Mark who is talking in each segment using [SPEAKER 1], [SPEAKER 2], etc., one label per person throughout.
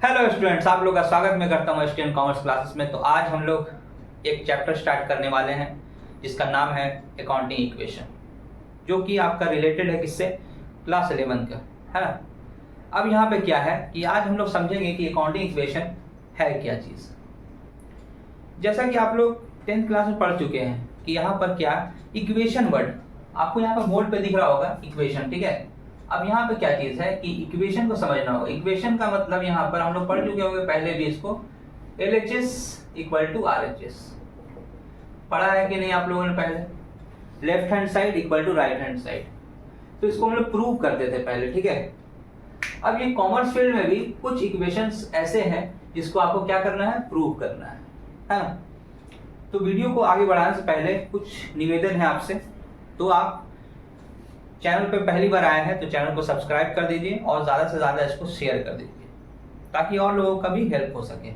[SPEAKER 1] Hello students, आप लोग का स्वागत मैं करता हूँ स्टूडेंट कॉमर्स क्लासेस में। तो आज हम लोग एक चैप्टर स्टार्ट करने वाले हैं जिसका नाम है अकाउंटिंग इक्वेशन, जो कि आपका रिलेटेड है किससे, क्लास 11 का, है ना। अब यहाँ पे क्या है कि आज हम लोग समझेंगे कि अकाउंटिंग इक्वेशन है क्या चीज़। जैसा कि आप लोग 10th क्लास में पढ़ चुके हैं कि यहाँ पर क्या इक्वेशन वर्ड आपको यहाँ पर बोर्ड पे दिख रहा होगा, इक्वेशन, ठीक है। अब यहाँ पे क्या चीज है कि इक्वेशन को समझना होगा। इक्वेशन का मतलब यहाँ पर हम लोग पढ़ चुके होंगे पहले भी इसको, LHS इक्वल टू RHS पढ़ा है कि नहीं आप लोगों ने पहले, left hand side equal to right hand side. तो इसको हम लोग प्रूव करते थे पहले, ठीक है। अब ये कॉमर्स फील्ड में भी कुछ इक्वेशंस ऐसे हैं जिसको आपको क्या करना है, प्रूव करना है ना। तो वीडियो को आगे बढ़ाने से पहले कुछ निवेदन है आपसे। तो आप चैनल पे पहली बार आए हैं तो चैनल को सब्सक्राइब कर दीजिए और ज़्यादा से ज़्यादा इसको शेयर कर दीजिए ताकि और लोगों का भी हेल्प हो सके।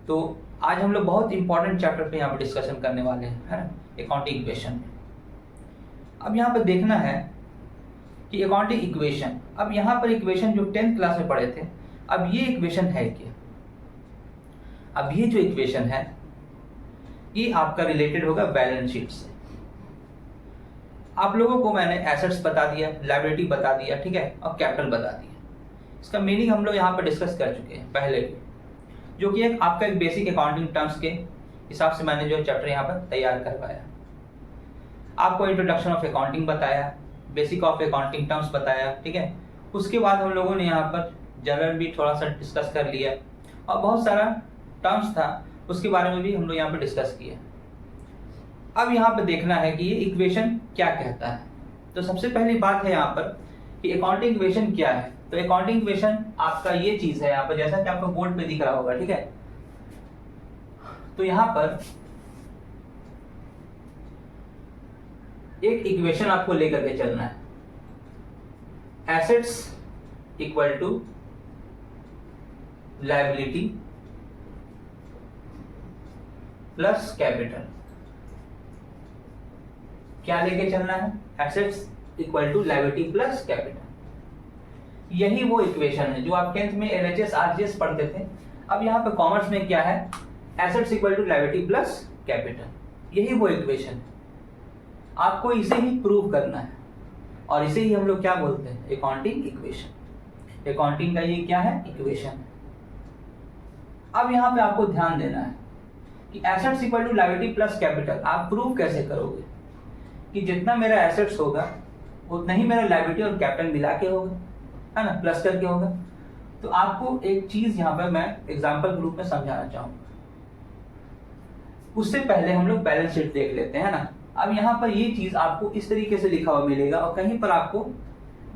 [SPEAKER 1] तो आज हम लोग बहुत इंपॉर्टेंट चैप्टर पे यहाँ पे डिस्कशन करने वाले हैं, है ना, अकाउंटिंग इक्वेशन में। अब यहाँ पर देखना है कि अकाउंटिंग इक्वेशन, अब यहाँ पर इक्वेशन जो 10th क्लास में पढ़े थे, अब ये इक्वेशन है क्या। अब ये जो इक्वेशन है ये आपका रिलेटेड होगा बैलेंस शीट से। आप लोगों को मैंने एसेट्स बता दिया, लायबिलिटी बता दिया, ठीक है, और कैपिटल बता दिया। इसका मीनिंग हम लोग यहाँ पर डिस्कस कर चुके हैं पहले भी, जो कि आपका एक बेसिक अकाउंटिंग टर्म्स के हिसाब से मैंने जो चैप्टर यहाँ पर तैयार करवाया। आपको इंट्रोडक्शन ऑफ अकाउंटिंग बताया, बेसिक ऑफ अकाउंटिंग टर्म्स बताया, ठीक है। उसके बाद हम लोगों ने यहाँ पर जनरल भी थोड़ा सा डिस्कस कर लिया और बहुत सारा टर्म्स था उसके बारे में भी हम लोग यहाँ पर डिस्कस किया। अब यहाँ पर देखना है कि ये इक्वेशन क्या कहता है। तो सबसे पहली बात है यहाँ पर कि अकाउंटिंग इक्वेशन क्या है। तो अकाउंटिंग इक्वेशन आपका ये चीज है यहाँ पर, जैसा कि आपको बोर्ड पे दिख रहा होगा, ठीक है। तो यहाँ पर एक इक्वेशन आपको लेकर के चलना है, assets equal to liability plus capital. क्या लेके चलना है, assets equal to liability plus capital. यही वो इक्वेशन है जो आप 10th में LHS RHS पढ़ते थे। अब यहाँ पे कॉमर्स में क्या है, assets equal to liability plus capital. यही वो इक्वेशन है, आपको इसे ही प्रूव करना है और इसे ही हम लोग क्या बोलते हैं, अकाउंटिंग इक्वेशन। अकाउंटिंग का ये क्या है, इक्वेशन। अब यहाँ पे आपको ध्यान देना है कि assets equal to liability plus capital आप प्रूव कैसे करोगे कि जितना मेरा एसेट्स होगा उतना ही मेरा लायबिलिटी और कैपिटल मिला के होगा, है ना, प्लस करके होगा। तो आपको एक चीज यहाँ पर मैं एग्जांपल के रूप में समझाना चाहूंगा। उससे पहले हम लोग बैलेंस शीट देख लेते हैं ना। अब यहाँ पर ये चीज आपको इस तरीके से लिखा हुआ मिलेगा और कहीं पर आपको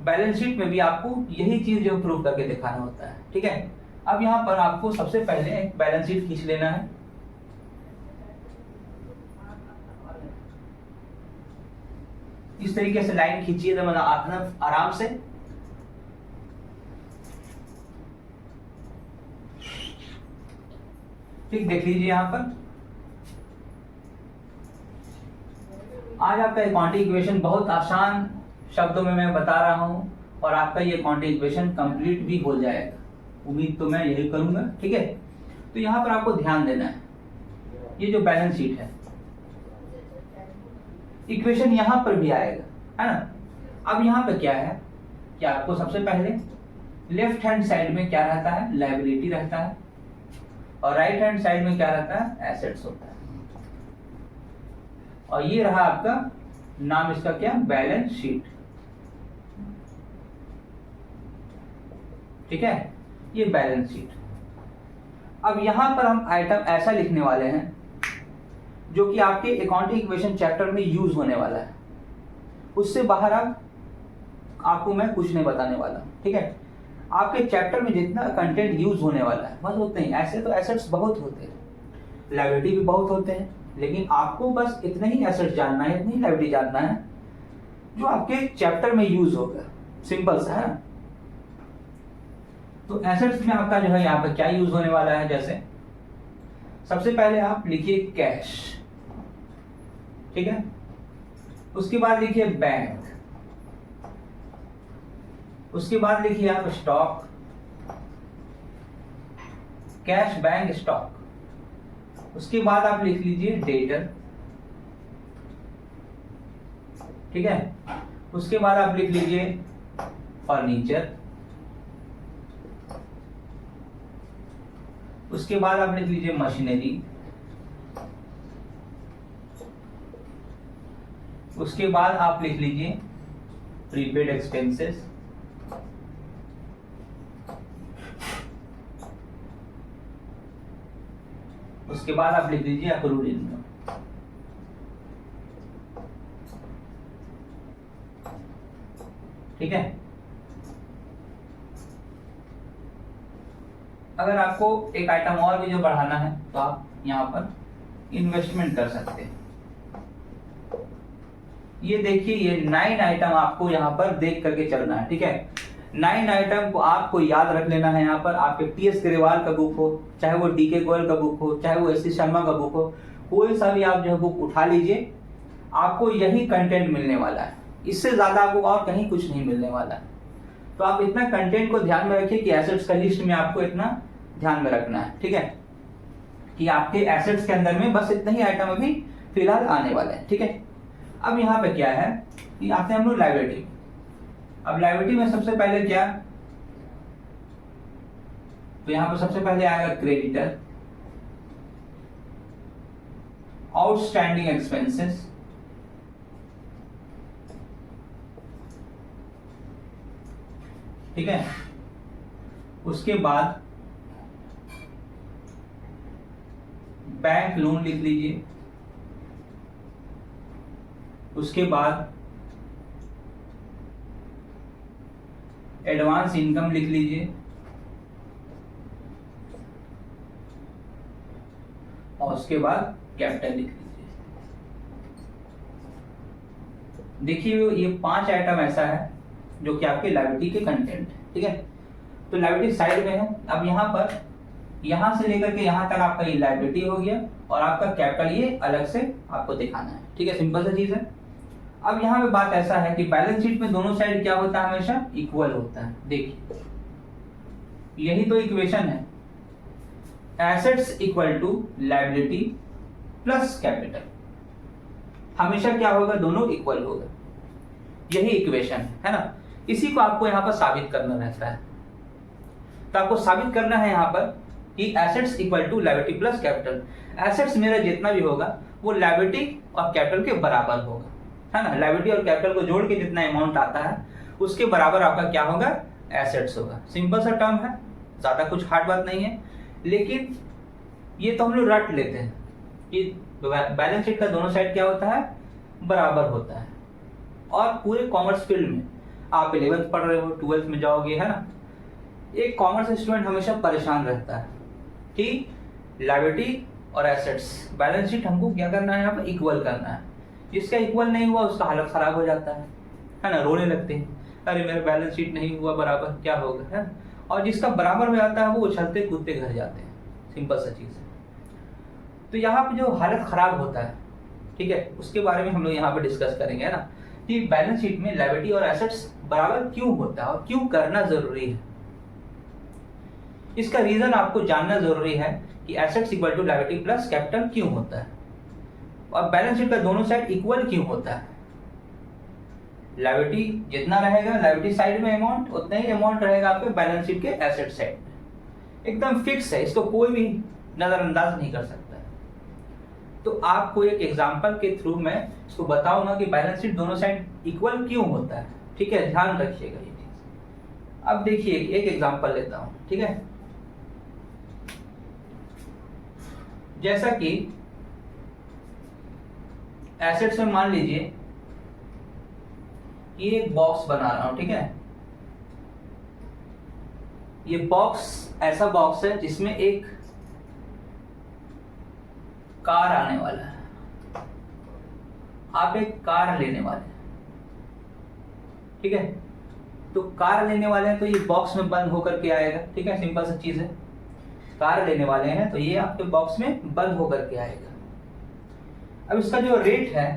[SPEAKER 1] बैलेंस शीट में भी आपको यही चीज जो प्रूव करके दिखाना होता है, ठीक है। अब यहाँ पर आपको सबसे पहले एक बैलेंस शीट खींच लेना है। इस तरीके से लाइन खींचिए तो आराम से। ठीक, देख लीजिए यहां पर आज आपका अकाउंटिंग इक्वेशन बहुत आसान शब्दों में मैं बता रहा हूं और आपका ये अकाउंटिंग इक्वेशन कंप्लीट भी हो जाएगा, उम्मीद तो मैं यही करूंगा, ठीक है। तो यहां पर आपको ध्यान देना है, ये जो बैलेंस शीट है इक्वेशन यहां पर भी आएगा, है ना। अब यहां पे क्या है कि आपको सबसे पहले लेफ्ट हैंड साइड में क्या रहता है, लायबिलिटी रहता है, और राइट हैंड साइड में क्या रहता है, एसेट्स होता है। और ये रहा आपका नाम, इसका क्या, बैलेंस शीट, ठीक है, ये बैलेंस शीट। अब यहां पर हम आइटम ऐसा लिखने वाले हैं जो कि आपके अकाउंटिंग इक्वेशन चैप्टर में यूज होने वाला है। उससे बाहर आपको मैं कुछ नहीं बताने वाला, ठीक है। आपके चैप्टर में जितना कंटेंट यूज होने वाला है बस उतने ही। ऐसे तो एसेट्स बहुत होते हैं, लायबिलिटी भी बहुत होते हैं, लेकिन आपको बस इतने ही एसेट्स जानना है, इतनी ही लायबिलिटी जानना है जो आपके चैप्टर में यूज होगा। सिंपल सा है। तो एसेट्स में आपका जो है यहाँ पर क्या यूज होने वाला है, जैसे सबसे पहले आप लिखिए कैश, ठीक है। उसके बाद लिखिए बैंक, उसके बाद लिखिए आप स्टॉक, कैश बैंक स्टॉक, उसके बाद आप लिख लीजिए डेटर, ठीक है। उसके बाद आप लिख लीजिए फर्नीचर, उसके बाद आप लिख लीजिए मशीनरी, उसके बाद आप लिख लीजिए प्रीपेड एक्सपेंसेस, उसके बाद आप लिख लीजिए अक्रूड इनकम। ठीक है। अगर आपको एक आइटम और भी जो बढ़ाना है तो आप यहाँ पर इन्वेस्टमेंट कर सकते हैं। ये देखिए, ये 9 आइटम आपको यहाँ पर देख करके चलना है, ठीक है। 9 आइटम को आपको याद रख लेना है। यहाँ पर आपके टीएस ग्रेवाल का बुक हो, चाहे वो डीके गोयल का बुक हो, चाहे वो एस सी शर्मा का बुक हो, कोई सा भी आप जो है बुक उठा लीजिए, आपको यही कंटेंट मिलने वाला है। इससे ज्यादा आपको और कहीं कुछ नहीं मिलने वाला है। तो आप इतना कंटेंट को ध्यान में रखिए कि एसेट्स का लिस्ट में आपको इतना ध्यान में रखना है, ठीक है, कि आपके एसेट्स के अंदर में बस इतना ही आइटम अभी फिलहाल आने वाले हैं, ठीक है। अब यहाँ पे क्या है कि आते हैं हम लोग लायबिलिटी। अब लायबिलिटी में सबसे पहले क्या, तो यहाँ पर सबसे पहले आएगा क्रेडिटर, आउटस्टैंडिंग एक्सपेंसेस, ठीक है। उसके बाद बैंक लोन लिख लीजिए, उसके बाद एडवांस इनकम लिख लीजिए, और उसके बाद कैपिटल लिख लीजिए। देखिए ये 5 आइटम ऐसा है जो कि आपके लायबिलिटी के कंटेंट, ठीक है। तो लायबिलिटी साइड में है। अब यहाँ पर यहां से लेकर के यहां तक आपका ये लायबिलिटी हो गया, और आपका कैपिटल ये अलग से आपको दिखाना है, ठीक है। सिंपल सा चीज है। अब यहाँ पे बात ऐसा है कि बैलेंस शीट में दोनों साइड क्या होता है, हमेशा इक्वल होता है। देखिए यही तो इक्वेशन है, assets equal to liability plus capital, हमेशा क्या होगा, दोनों इक्वल होगा। यही इक्वेशन है ना। इसी को आपको यहाँ पर साबित करना रहता है। तो आपको साबित करना है यहाँ पर कि assets equal to liability plus capital. Assets मेरा जितना भी होगा वो लायबिलिटी और कैपिटल के बराबर होगा, है ना। लायबिलिटी और कैपिटल को जोड़ के जितना अमाउंट आता है उसके बराबर आपका क्या होगा, एसेट्स होगा। सिंपल सा टर्म है, ज्यादा कुछ हार्ड बात नहीं है। लेकिन ये तो हम लोग रट लेते हैं कि बैलेंस शीट का दोनों साइड क्या होता है, बराबर होता है। और पूरे कॉमर्स फील्ड में आप 11th पढ़ रहे हो, 12th में जाओगे, है ना, एक कॉमर्स स्टूडेंट हमेशा परेशान रहता है कि लायबिलिटी और एसेट्स बैलेंस शीट हमको क्या करना है, यहाँ पर इक्वल करना है। जिसका इक्वल नहीं हुआ उसका हालत खराब हो जाता है ना, रोने लगते हैं, अरे मेरा बैलेंस शीट नहीं हुआ बराबर, क्या होगा, है ना। और जिसका बराबर हो जाता है वो उछलते कूदते घर जाते हैं। सिंपल सा चीज है। तो यहाँ पे जो हालत खराब होता है, ठीक है, उसके बारे में हम लोग यहाँ पे डिस्कस करेंगे, है ना, कि बैलेंस शीट में लायबिलिटी और एसेट्स बराबर क्यों होता है और क्यों करना जरूरी है। इसका रीजन आपको जानना जरूरी है कि assets equal to liability plus capital क्यों होता है, और बैलेंस शीट का दोनों साइड इक्वल क्यों होता है। लायबिलिटी जितना रहेगा लायबिलिटी साइड में अमाउंट, उतना ही अमाउंट रहेगा आपके बैलेंस शीट के एसेट साइड में। एकदम फिक्स है, इसको कोई भी नजरअंदाज नहीं कर सकता। तो आपको एक एग्जांपल के थ्रू मैं इसको बताऊंगा कि बैलेंस शीट दोनों साइड इक्वल क्यों होता है, ठीक है। ध्यान रखिएगा ये चीज। अब देखिए एक एग्जांपल लेता हूं, ठीक है। जैसा कि एसेट्स में मान लीजिए ये एक बॉक्स बना रहा हूं, ठीक है। ये बॉक्स ऐसा बॉक्स है जिसमें एक कार आने वाला है। आप एक कार लेने वाले हैं, ठीक है। तो कार लेने वाले हैं तो ये बॉक्स में बंद होकर के आएगा, ठीक है। सिंपल सा चीज है, कार लेने वाले हैं तो ये आपके बॉक्स में बंद होकर के आएगा। अब इसका जो रेट है,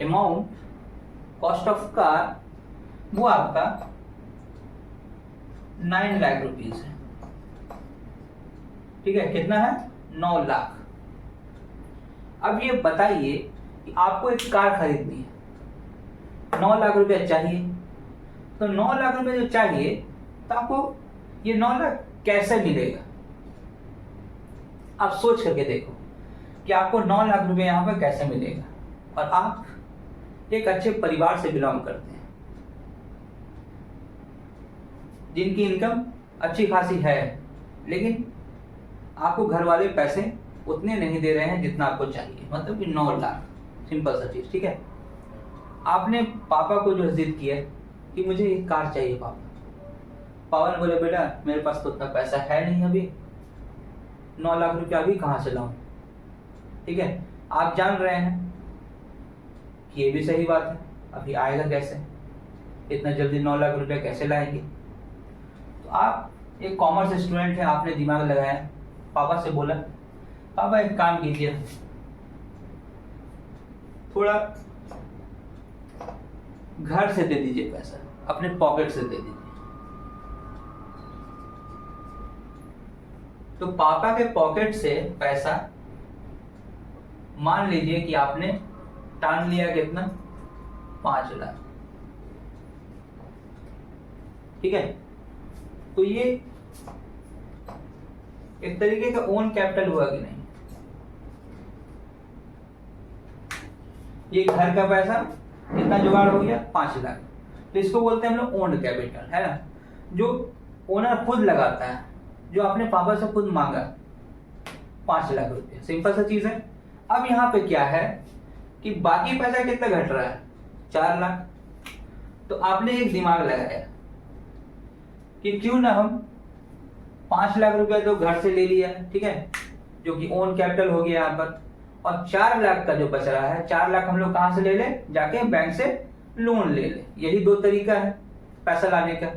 [SPEAKER 1] अमाउंट, कॉस्ट ऑफ कार, वो आपका 9 लाख रुपीज है, ठीक है, कितना है 9 लाख। अब ये बताइए कि आपको एक कार खरीदनी है, 9 लाख रुपया चाहिए। तो 9 लाख रुपया जो चाहिए, तो आपको ये 9 लाख कैसे मिलेगा? आप सोच करके देखो कि आपको 9 लाख रुपए यहाँ पर कैसे मिलेगा। और आप एक अच्छे परिवार से बिलोंग करते हैं, जिनकी इनकम अच्छी खासी है, लेकिन आपको घर वाले पैसे उतने नहीं दे रहे हैं जितना आपको चाहिए, मतलब कि 9 लाख, सिंपल सा चीज। ठीक है, आपने पापा को जो जिद किया कि मुझे एक कार चाहिए पापा ने बोले बेटा मेरे पास तो उतना पैसा है नहीं अभी, 9 लाख रुपया अभी कहाँ से लाऊं। ठीक है, आप जान रहे हैं कि ये भी सही बात है, अभी आएगा कैसे, इतना जल्दी 9 लाख रुपया कैसे लाएंगे। तो आप एक कॉमर्स स्टूडेंट है, आपने दिमाग लगाया, पापा से बोला पापा एक काम कीजिए, थोड़ा घर से दे दीजिए पैसा, अपने पॉकेट से दे दीजिए। तो पापा के पॉकेट से पैसा मान लीजिए कि आपने टान लिया, कितना 5 लाख। ठीक है, तो ये एक तरीके का ओन कैपिटल हुआ कि नहीं? ये घर का पैसा कितना जुगाड़ हो गया, 5 लाख। तो इसको बोलते हैं हम लोग ओन कैपिटल, है ना, जो ओनर खुद लगाता है, जो आपने पापा से खुद मांगा 5 लाख रुपए, सिंपल सा चीज है। अब यहाँ पे क्या है कि बाकी पैसा कितना घट रहा है, 4 लाख। तो आपने एक दिमाग लगाया कि क्यों ना हम 5 लाख रुपया तो घर से ले लिया, ठीक है, जो कि ओन कैपिटल हो गया यहाँ पर, और 4 लाख का जो बच रहा है, 4 लाख हम लोग कहाँ से ले ले, जाके बैंक से लोन ले ले। यही 2 तरीका है पैसा लाने का,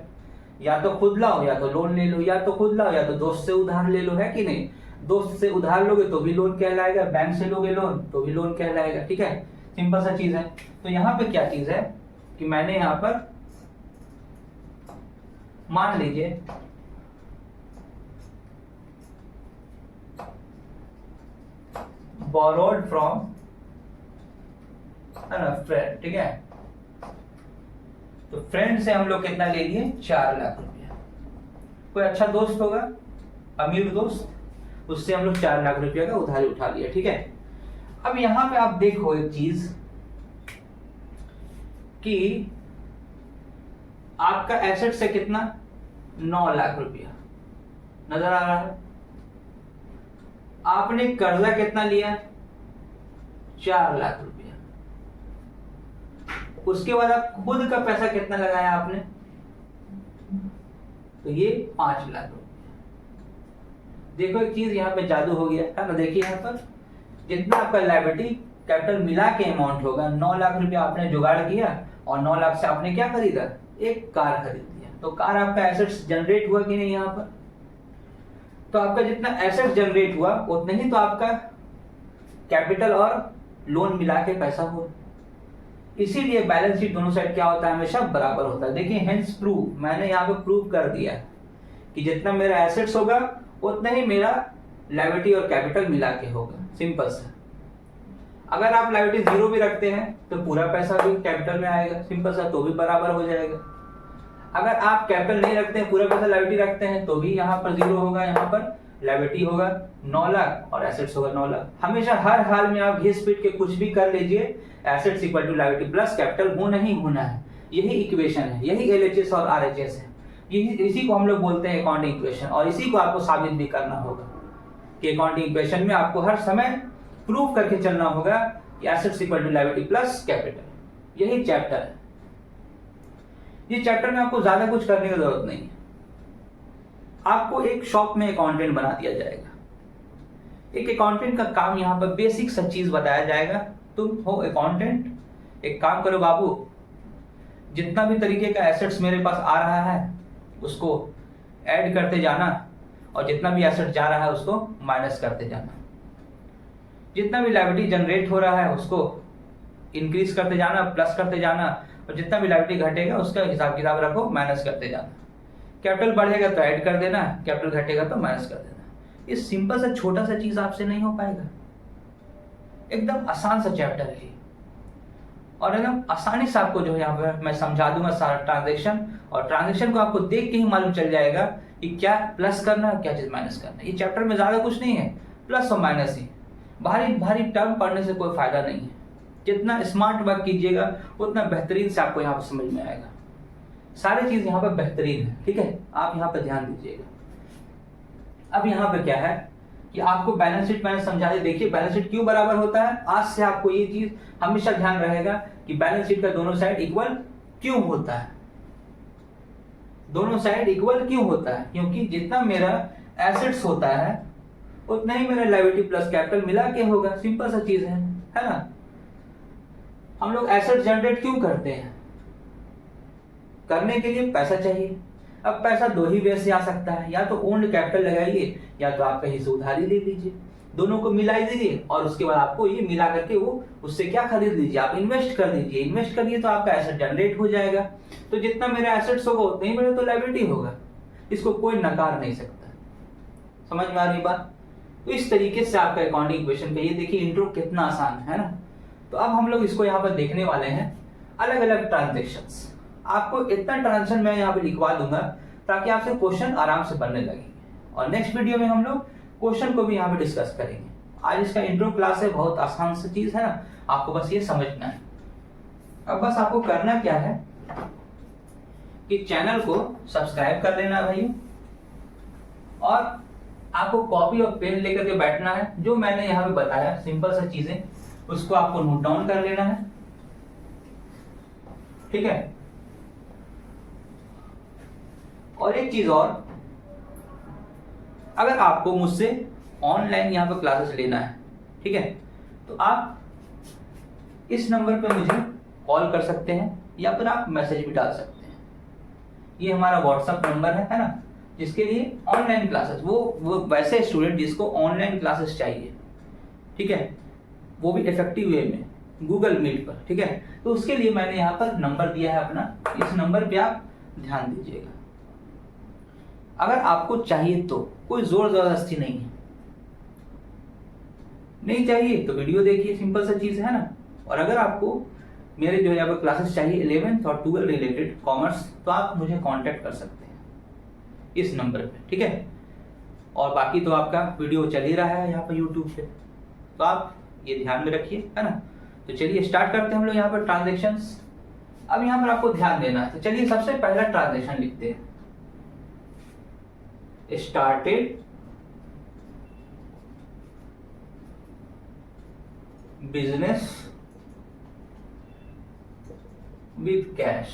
[SPEAKER 1] या तो खुद लाओ या तो लोन ले लो, या तो खुद लाओ या तो दोस्त से उधार ले लो, है कि नहीं। दोस्त से उधार लोगे तो भी लोन कहलाएगा, बैंक से लोगे लोन तो भी लोन कहलाएगा। ठीक है, सिंपल सा चीज है। तो यहाँ पे क्या चीज है कि मैंने यहाँ पर मान लीजिए borrowed from फ्रेंड, ठीक है, तो फ्रेंड से हम लोग कितना ले लिए, 4 लाख रुपया। कोई अच्छा दोस्त होगा, अमीर दोस्त, उससे हम लोग 4 लाख रुपया का उधारी उठा लिया। ठीक है, अब यहां पे आप देखो एक चीज कि आपका एसेट से कितना, 9 लाख रुपया नजर आ रहा है। आपने कर्जा कितना लिया, 4 लाख रुपया। उसके बाद आप खुद का पैसा कितना लगाया आपने, तो ये 5 लाख रुपया। देखो एक चीज यहाँ पे जादू हो गया है ना, देखिए यहाँ पर जितना आपका लायबिलिटी कैपिटल मिला के अमाउंट होगा, 9 लाख रुपया आपने जुगाड़ किया और 9 लाख से आपने क्या खरीदा, एक कार खरीद लिया। तो कार आपका एसेट्स जनरेट हुआ कि नहीं यहाँ पर। तो आपका जितना एसेट जनरेट हुआ उतना ही तो आपका कैपिटल और लोन मिला के पैसा हुआ। इसीलिए बैलेंस शीट दोनों साइड क्या होता है, हमेशा बराबर होता है। देखिए हेंस प्रूव, मैंने यहाँ पे प्रूव कर दिया कि जितना मेरा एसेट्स होगा उतना ही मेरा लायबिलिटी और कैपिटल मिला के होगा, सिंपल सा। अगर आप लायबिलिटी 0 भी रखते हैं तो पूरा पैसा भी कैपिटल में आएगा, सिंपल सा, तो भी बराबर हो जाएगा। अगर आप कैपिटल नहीं रखते हैं, पूरा पैसा लायबिलिटी रखते हैं, तो भी यहाँ पर 0 होगा, यहाँ पर लायबिलिटी होगा 9 लाख और एसेट्स होगा 9 लाख। हमेशा हर हाल में आप घिस पीट के कुछ भी कर लीजिए, assets equal to liability plus capital होना ही होना है। यही इक्वेशन है, यही एलएचएस और आरएचएस है, इसी को हम लोग बोलते हैं अकाउंटिंग इक्वेशन। और इसी को आपको साबित भी करना होगा कि अकाउंटिंग इक्वेशन में आपको हर समय प्रूव करके चलना होगा कि assets equal to liability plus capital. यही चैप्टर है। ये चैप्टर में आपको ज्यादा कुछ करने की जरूरत नहीं है। आपको एक शॉप में अकाउंटेंट बना दिया जाएगा। एक अकाउंटेंट का काम यहाँ पर बेसिक सा चीज बताया जाएगा, तुम हो अकाउंटेंट, एक काम करो बाबू, जितना भी तरीके का एसेट्स मेरे पास आ रहा है उसको ऐड करते जाना, और जितना भी एसेट जा रहा है उसको माइनस करते जाना। जितना भी लायबिलिटी जनरेट हो रहा है उसको इंक्रीज करते जाना, प्लस करते जाना, और जितना भी लायबिलिटी घटेगा उसका हिसाब किताब रखो, माइनस करते जाना। कैपिटल बढ़ेगा तो ऐड कर देना, कैपिटल घटेगा तो माइनस कर देना। इस सिंपल सा छोटा सा चीज आपसे नहीं हो पाएगा। एकदम आसान सा चैप्टर है और एकदम आसानी से आपको जो है यहाँ पर मैं समझा दूंगा सारा ट्रांजेक्शन, और ट्रांजेक्शन को आपको देख के ही मालूम चल जाएगा कि क्या प्लस करना है क्या चीज माइनस करना है। ये चैप्टर में ज्यादा कुछ नहीं है, प्लस और माइनस ही। भारी भारी टर्म पढ़ने से कोई फायदा नहीं है। जितना स्मार्ट वर्क कीजिएगा उतना बेहतरीन से आपको यहाँ पर समझ में आएगा। सारी चीज यहाँ पर बेहतरीन है, ठीक है, आप यहाँ पर ध्यान दीजिएगा। अब यहाँ पर क्या है कि आपको बैलेंस शीट मैंने समझा दिया। देखिए बैलेंस शीट क्यों बराबर होता है, आज से आपको ये चीज हमेशा ध्यान रहेगा कि बैलेंस शीट का दोनों साइड इक्वल क्यों होता है। दोनों साइड इक्वल क्यों होता है, क्योंकि जितना मेरा एसेट्स होता है उतना ही मेरा लायबिलिटी प्लस कैपिटल मिला के होगा। सिंपल सा चीज है ना। हम लोग एसेट जनरेट क्यों करते हैं, करने के लिए पैसा चाहिए। अब पैसा दो ही वे से आ सकता है, या तो ओन्ड कैपिटल लगाइए या तो आप कहीं से उधारी ले लीजिए, दोनों को मिला दीजिए और उसके बाद आपको ये मिला करके वो उससे क्या खरीद लीजिए, आप इन्वेस्ट कर दीजिए। इन्वेस्ट करिए तो आपका एसेट जनरेट हो जाएगा। तो जितना मेरा एसेट्स होगा उतना ही मेरा तो लायबिलिटी होगा, इसको कोई नकार नहीं सकता। समझ में आ रही बात। तो इस तरीके से आपका अकाउंटिंग इक्वेशन का ये देखिए इंट्रो कितना आसान है ना। तो अब हम लोग इसको यहाँ पर देखने वाले हैं अलग अलग ट्रांजेक्शन्स। आपको इतना ट्रांजेक्शन मैं यहाँ पे लिखवा दूंगा ताकि आपसे क्वेश्चन आराम से बनने लगेंगे, और नेक्स्ट वीडियो में हम लोग क्वेश्चन को भी यहाँ पे डिस्कस करेंगे। आज इसका इंट्रो क्लास है, बहुत आसान सी चीज है ना, आपको बस ये समझना है। अब बस आपको करना क्या है कि चैनल को सब्सक्राइब कर लेना है भाई, और आपको कॉपी और पेन लेकर के बैठना है। जो मैंने यहाँ पे बताया सिंपल सा चीजें उसको आपको नोट डाउन कर लेना है, ठीक है। और एक चीज और, अगर आपको मुझसे ऑनलाइन यहाँ पर क्लासेस लेना है, ठीक है, तो आप इस नंबर पे मुझे कॉल कर सकते हैं या फिर आप मैसेज भी डाल सकते हैं। ये हमारा व्हाट्सएप नंबर है ना, जिसके लिए ऑनलाइन क्लासेस, वो वैसे स्टूडेंट जिसको ऑनलाइन क्लासेस चाहिए, ठीक है, वो भी इफेक्टिव वे में गूगल मीट पर, ठीक है। तो उसके लिए मैंने यहाँ पर नंबर दिया है अपना, इस नंबर पे आप ध्यान दीजिएगा। अगर आपको चाहिए तो कोई जोर जबरदस्ती नहीं है, नहीं चाहिए तो वीडियो देखिए, सिंपल सा चीज है ना। और अगर आपको मेरे जो यहाँ पर क्लासेस चाहिए 11th और 12 रिलेटेड कॉमर्स, तो आप मुझे कांटेक्ट कर सकते हैं इस नंबर पे, ठीक है। और बाकी तो आपका वीडियो चल ही रहा है यहाँ पर यूट्यूब पे, तो आप ये ध्यान में रखिए, है ना। तो चलिए स्टार्ट करते हैं हम लोग यहाँ पर ट्रांजेक्शन्स। अब यहाँ पर आपको ध्यान देना है, तो चलिए सबसे पहला ट्रांजेक्शन लिखते हैं। स्टार्टेड बिजनेस विद कैश,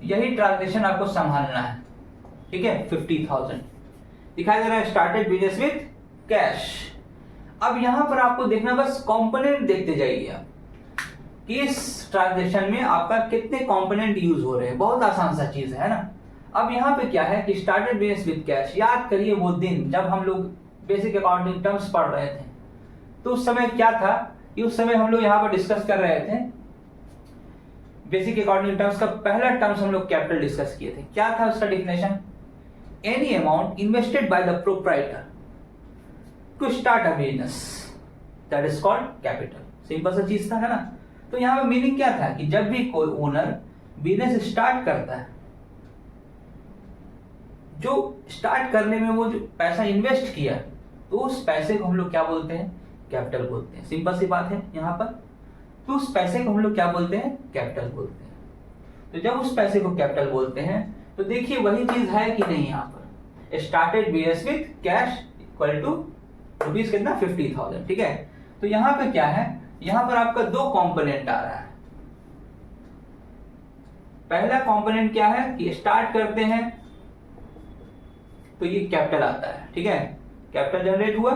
[SPEAKER 1] यही ट्रांजेक्शन आपको संभालना है, ठीक है। 50,000 दिखाई दे रहा है, स्टार्टेड बिजनेस विद कैश। अब यहां पर आपको देखना, बस कंपोनेंट देखते जाइए आप कि इस ट्रांजेक्शन में आपका कितने कंपोनेंट यूज हो रहे हैं। बहुत आसान सा चीज है ना। अब यहाँ पे क्या है कि स्टार्टेड बिजनेस विद कैश, याद करिए वो दिन जब हम लोग बेसिक अकाउंटिंग टर्म्स पढ़ रहे थे। तो उस समय क्या था कि उस समय हम लोग यहाँ पर डिस्कस कर रहे थे बेसिक अकाउंटिंग टर्म्स का पहला टर्म्स हम लोग कैपिटल डिस्कस किए थे। क्या था उसका definition, any amount invested by the proprietor to start a business that is called capital. Simple सा चीज था, है ना। तो यहाँ पर मीनिंग क्या था कि जब भी कोई ओनर बिजनेस स्टार्ट करता है, जो स्टार्ट करने में वो जो पैसा इन्वेस्ट किया, तो उस पैसे को हम लोग क्या बोलते हैं, कैपिटल बोलते हैं। सिंपल सी बात है यहाँ पर। तो उस पैसे को हम लोग क्या बोलते हैं, कैपिटल बोलते हैं। तो जब उस पैसे को कैपिटल बोलते हैं तो देखिए वही चीज है कि नहीं, यहाँ पर started business with cash equal to rupees कितना, 50,000, ठीक है। तो यहाँ पे क्या है, यहाँ पर आपका दो कंपोनेंट आ रहा है। पहला कंपोनेंट क्या है कि स्टार्ट करते हैं तो ये कैपिटल आता है, ठीक है, कैपिटल जनरेट हुआ।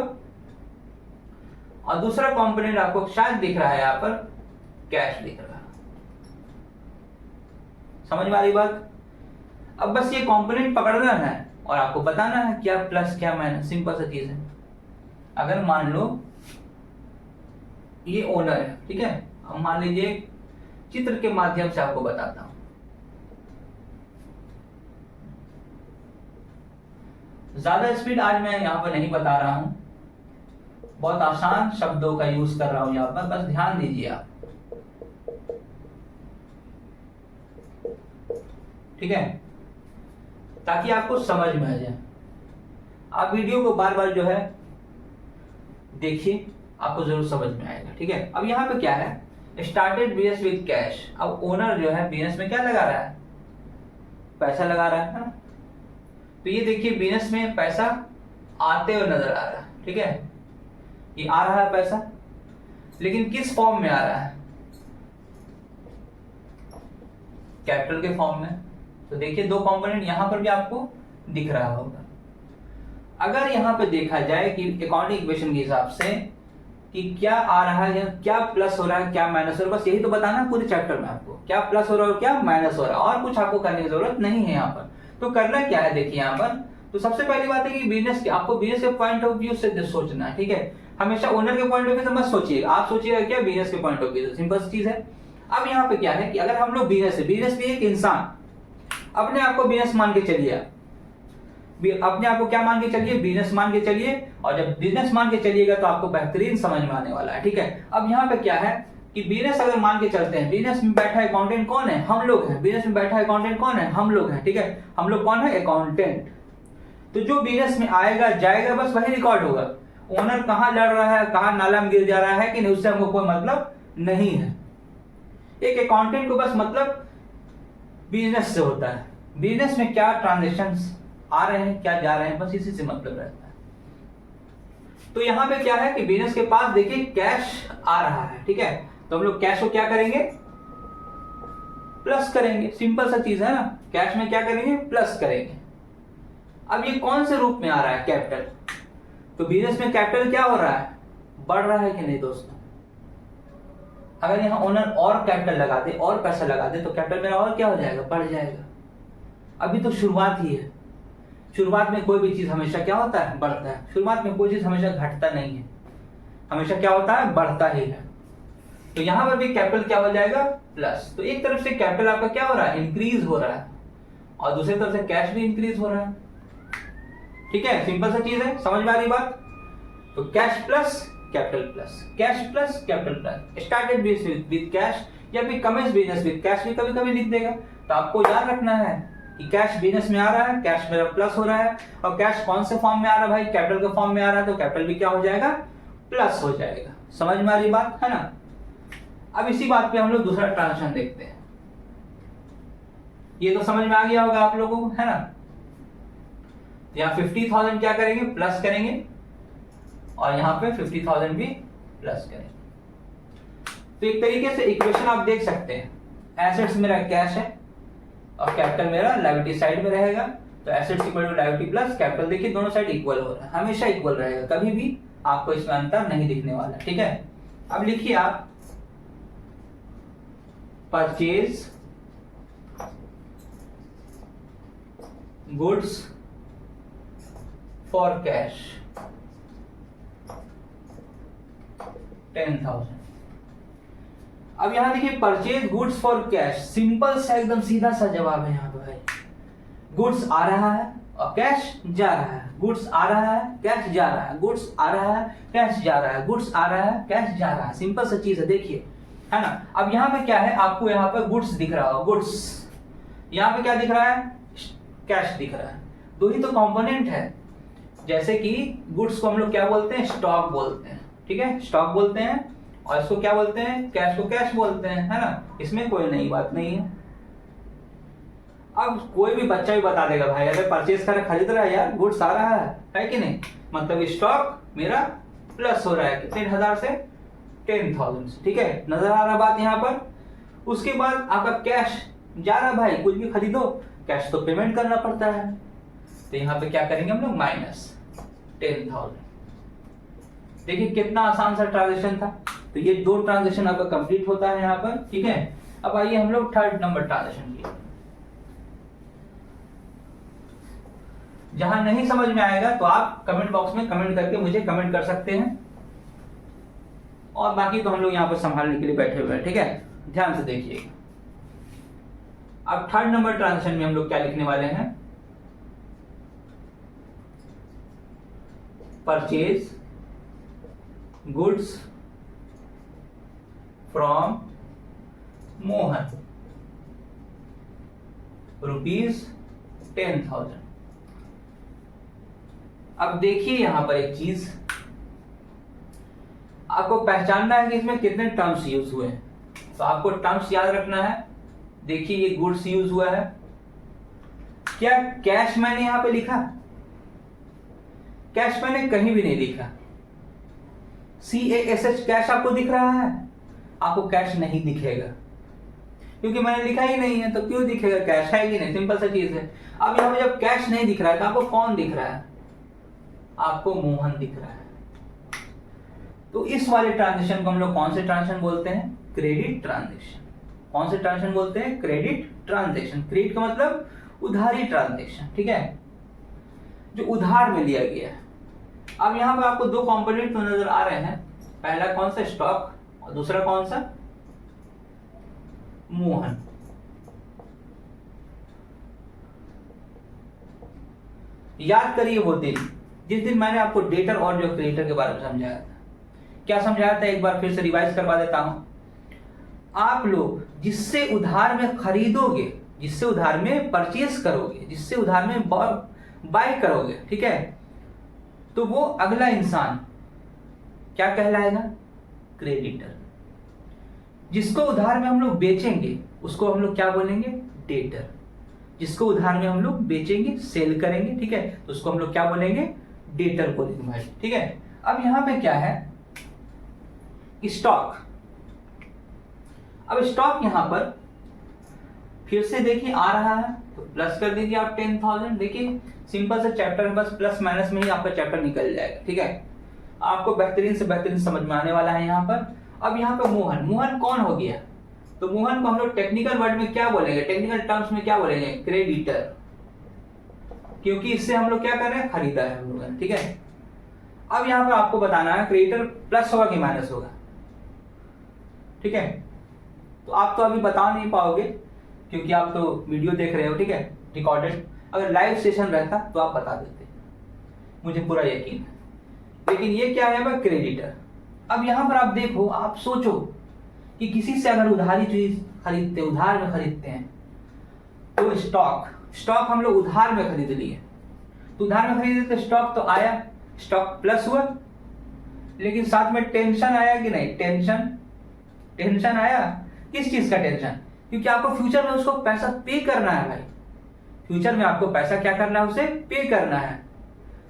[SPEAKER 1] और दूसरा कंपोनेंट आपको शायद दिख रहा है यहाँ पर, कैश दिख रहा है। समझ में आ रही बात। अब बस ये कंपोनेंट पकड़ना है और आपको बताना है क्या प्लस क्या माइनस, सिंपल सा चीज है। अगर मान लो ये ओनर है, ठीक है, अब मान लीजिए चित्र के माध्यम से आपको बताता हूं। ज्यादा स्पीड आज मैं यहाँ पर नहीं बता रहा हूँ, बहुत आसान शब्दों का यूज कर रहा हूँ यहाँ पर, बस ध्यान दीजिए आप। ठीक है, ताकि आपको समझ में आ जाए। आप वीडियो को बार बार जो है देखिए, आपको जरूर समझ में आएगा। ठीक है, अब यहाँ पे क्या है, स्टार्टेड बिजनेस विद कैश। अब ओनर जो है बिजनेस में क्या लगा रहा है, पैसा लगा रहा है ना। तो ये देखिए बिजनेस में पैसा आते हुए नजर आ रहा है। ठीक है, ये आ रहा है पैसा, लेकिन किस फॉर्म में आ रहा है, कैपिटल के फॉर्म में। तो देखिए दो कंपोनेंट यहां पर भी आपको दिख रहा होगा। अगर यहां पे देखा जाए कि अकाउंटिंग इक्वेशन के हिसाब से कि क्या आ रहा है, क्या प्लस हो रहा है, क्या माइनस हो रहा है, बस यही तो बताना पूरे चैप्टर में आपको, क्या प्लस हो रहा है और क्या माइनस हो रहा है, और कुछ आपको करने की जरूरत नहीं है यहाँ पर। तो करना क्या है देखिए यहाँ पर, तो सबसे पहली बात है कि बिजनेस के, आपको बिजनेस के पॉइंट ऑफ व्यू से सोचना है। ठीक है, हमेशा ओनर के पॉइंट ऑफ व्यू से मत सोचिएगा, आप सोचिएगा क्या बिजनेस के पॉइंट ऑफ व्यू से, सिंपल चीज है। अब यहाँ पे क्या है कि अगर हम लोग बिजनेस भी एक इंसान, अपने आप को बिजनेस मान के चलिए, अपने आप को क्या मान के चलिए, बिजनेस मान के चलिए। और जब बिजनेस मान के चलिएगा तो आपको बेहतरीन समझ में आने वाला है। ठीक है, अब यहाँ पे क्या है कि बिजनेस अगर मान के चलते हैं, बिजनेस में बैठा अकाउंटेंट कौन है, हम लोग हैं। बिजनेस में बैठा अकाउंटेंट कौन है, हम लोग हैं। ठीक है, हम लोग कौन है, अकाउंटेंट। तो जो बिजनेस में आएगा जाएगा बस वही रिकॉर्ड होगा। ओनर कहाँ लड़ रहा है, कहाँ नाला में गिर जा रहा है कि नहीं, उससे हमको कोई मतलब नहीं है। एक अकाउंटेंट को बस मतलब बिजनेस से होता है, बिजनेस में क्या ट्रांजेक्शंस आ रहे हैं, क्या जा रहे हैं, बस इसी से मतलब रहता है। तो यहां पे क्या है कि बिजनेस के पास देखिए कैश आ रहा है। ठीक है, तो हम लोग कैश को क्या करेंगे, प्लस करेंगे, सिंपल सा चीज है ना। कैश में क्या करेंगे, प्लस करेंगे। अब ये कौन से रूप में आ रहा है, कैपिटल। तो बिजनेस में कैपिटल क्या हो रहा है, बढ़ रहा है कि नहीं दोस्तों। अगर यहाँ ओनर और कैपिटल लगा दे, और पैसा लगा दे, तो कैपिटल मेरा और क्या हो जाएगा, बढ़ जाएगा। अभी तो शुरुआत ही है, शुरुआत में कोई भी चीज हमेशा क्या होता है, बढ़ता है। शुरुआत में कोई चीज हमेशा घटता नहीं है, हमेशा क्या होता है, बढ़ता ही है। तो यहां पर भी कैपिटल क्या हो जाएगा, प्लस। तो एक तरफ से कैपिटल आपका क्या हो रहा है, इंक्रीज हो रहा है, और दूसरी तरफ से कैश भी इंक्रीज हो रहा है। ठीक है, सिंपल सा चीज है, समझ में आ रही बात। तो cash plus capital plus, cash plus capital plus, started business with cash, या फिर कमेंस बिजनेस विद कैश भी कभी कभी लिख देगा। तो आपको याद रखना है कि कैश बिजनेस में आ रहा है, कैश मेरा प्लस हो रहा है, और कैश कौन से फॉर्म में आ रहा है भाई, कैपिटल के फॉर्म में आ रहा है, तो कैपिटल भी क्या हो जाएगा, प्लस हो जाएगा। समझ में आ रही बात है ना। अब इसी बात पे हम लोग दूसरा ट्रांजेक्शन देखते हैं। ये तो समझ में आ गया होगा आप लोगों को, है ना। यहाँ 50,000 क्या करेंगे, प्लस करेंगे, और यहाँ पे 50,000 भी प्लस करेंगे। तो एक तरीके से इक्वेशन आप देख सकते हैं, एसेट्स मेरा कैश है और कैपिटल मेरा लायबिलिटी साइड में रहेगा। तो assets equal to liability plus capital, देखिए दोनों साइड इक्वल हो रहा है, हमेशा इक्वल रहेगा, कभी भी आपको इसमें अंतर नहीं दिखने वाला। ठीक है, अब लिखिए आप परचेज गुड्स फॉर कैश 10,000। अब यहां देखिए purchase goods for cash, simple सा एकदम सीधा सा जवाब है यहाँ पे भाई। गुड्स आ रहा है और कैश जा रहा है, गुड्स आ रहा है, कैश जा रहा है, गुड्स आ रहा है, कैश जा रहा है, गुड्स आ रहा है, कैश जा रहा है, सिंपल सा चीज है, देखिए, है ना। अब यहाँ पे क्या है, आपको यहाँ पे गुड्स दिख रहा हो, गुड्स, यहाँ पे क्या दिख रहा है, कैश दिख रहा है। दो ही तो कंपोनेंट है। जैसे कि गुड्स को हम लोग क्या बोलते हैं, स्टॉक बोलते हैं। ठीक है, स्टॉक बोलते हैं, और इसको क्या बोलते हैं, कैश को कैश बोलते हैं, है ना। इसमें कोई नई बात नहीं है। अब कोई भी बच्चा भी बता देगा भाई अगर परचेज कर खरीद रहा है यार, गुड्स आ रहा है कि नहीं, मतलब स्टॉक मेरा प्लस हो रहा है कितने हजार से, 10,000 से। ठीक है, नजर आ रहा बात यहाँ पर। उसके बाद आपका कैश जा रहा भाई, कुछ भी खरीदो कैश तो पेमेंट करना पड़ता है। तो यहाँ पे क्या करेंगे हम लोग, माइनस 10,000। देखिए कितना आसान सा ट्रांजेक्शन था। तो ये दो ट्रांजेक्शन आपका कंप्लीट होता है यहाँ पर। ठीक है, अब आइए हम लोग थर्ड नंबर ट्रांजेक्शन की। जहां नहीं समझ में आएगा तो आप कमेंट बॉक्स में कमेंट करके मुझे कमेंट कर सकते हैं, और बाकी तो हम लोग यहाँ पर संभालने के लिए बैठे हुए हैं। ठीक है, ध्यान से देखिएगा। अब थर्ड नंबर ट्रांजेक्शन में हम लोग क्या लिखने वाले हैं, परचेज गुड्स फ्रॉम मोहन ₹10,000। अब देखिए यहां पर एक चीज आपको पहचानना है कि इसमें कितने टर्म्स यूज हुए हैं। तो आपको टर्म्स याद रखना है। देखिए ये गुड्स यूज हुआ है। क्या कैश मैंने यहां पे लिखा? कैश मैंने कहीं भी नहीं लिखा। CASH कैश आपको दिख रहा है? आपको कैश नहीं दिखेगा क्योंकि मैंने लिखा ही नहीं है। तो क्यों दिखेगा? कैश है कि नहीं? सिंपल सा चीज है। अब यहां पे जब कैश नहीं दिख रहा है तो आपको कौन दिख रहा है? आपको मोहन दिख रहा है। तो इस वाले ट्रांजेक्शन को हम लोग कौन से ट्रांजेक्शन बोलते हैं? Credit transaction. कौन से ट्रांजेक्शन बोलते हैं? Credit transaction. क्रेडिट का मतलब उधारी ट्रांजेक्शन, ठीक है, जो उधार में लिया गया है। अब यहां पर आपको दो कंपोनेंट तो नजर आ रहे हैं। पहला कौन सा? स्टॉक, और दूसरा कौन सा? मोहन। याद करिए वो दिन जिस दिन मैंने आपको डेटर और जो क्रेडिटर के बारे में समझाया था। क्या समझाया था? एक बार फिर से रिवाइज करवा देता हूं। आप लोग जिससे उधार में खरीदोगे, जिससे उधार में परचेस करोगे, जिससे उधार में बाय करोगे, ठीक है, तो वो अगला इंसान क्या कहलाएगा? क्रेडिटर। जिसको उधार में हम लोग बेचेंगे उसको हम लोग क्या बोलेंगे? डेटर। जिसको उधार में हम लोग बेचेंगे, सेल करेंगे, ठीक है, तो उसको हम लोग क्या बोलेंगे? डेटर बोलेंगे भाई, ठीक है। अब यहां पे क्या है? स्टॉक। अब स्टॉक यहां पर फिर से देखिए आ रहा है तो प्लस कर दीजिए आप 10,000। देखिए सिंपल सा चैप्टर है, बस प्लस माइनस में ही आपका चैप्टर निकल जाएगा, ठीक है। आपको बेहतरीन से बेहतरीन समझ में आने वाला है यहाँ पर। अब यहाँ पे मोहन, मोहन कौन हो गया? तो मोहन को हम लोग टेक्निकल वर्ड में क्या बोलेंगे? टेक्निकल टर्म्स में क्या बोलेंगे? क्रेडिटर, क्योंकि इससे हम लोग क्या कर रहे हैं? खरीदा है हम लोगों ने, ठीक है। अब यहाँ पर आपको बताना है क्रेडिटर प्लस होगा कि माइनस होगा, ठीक है। तो आप तो अभी बता नहीं पाओगे क्योंकि आप तो वीडियो देख रहे हो, ठीक है, रिकॉर्डेड। अगर लाइव सेशन रहता तो आप बता देते, मुझे पूरा यकीन है। लेकिन ये क्या है? वह क्रेडिटर। अब यहां पर आप देखो, आप सोचो कि किसी से अगर उधारी चीज खरीदते, उधार में खरीदते हैं, तो स्टॉक हम लोग उधार में खरीद लिए। तो उधार में खरीदे तो स्टॉक तो आया, स्टॉक प्लस हुआ, लेकिन साथ में टेंशन आया कि नहीं? टेंशन आया। किस चीज का टेंशन? क्योंकि आपको फ्यूचर में उसको पैसा पे करना है भाई। फ्यूचर में आपको पैसा क्या करना है? उसे पे करना है।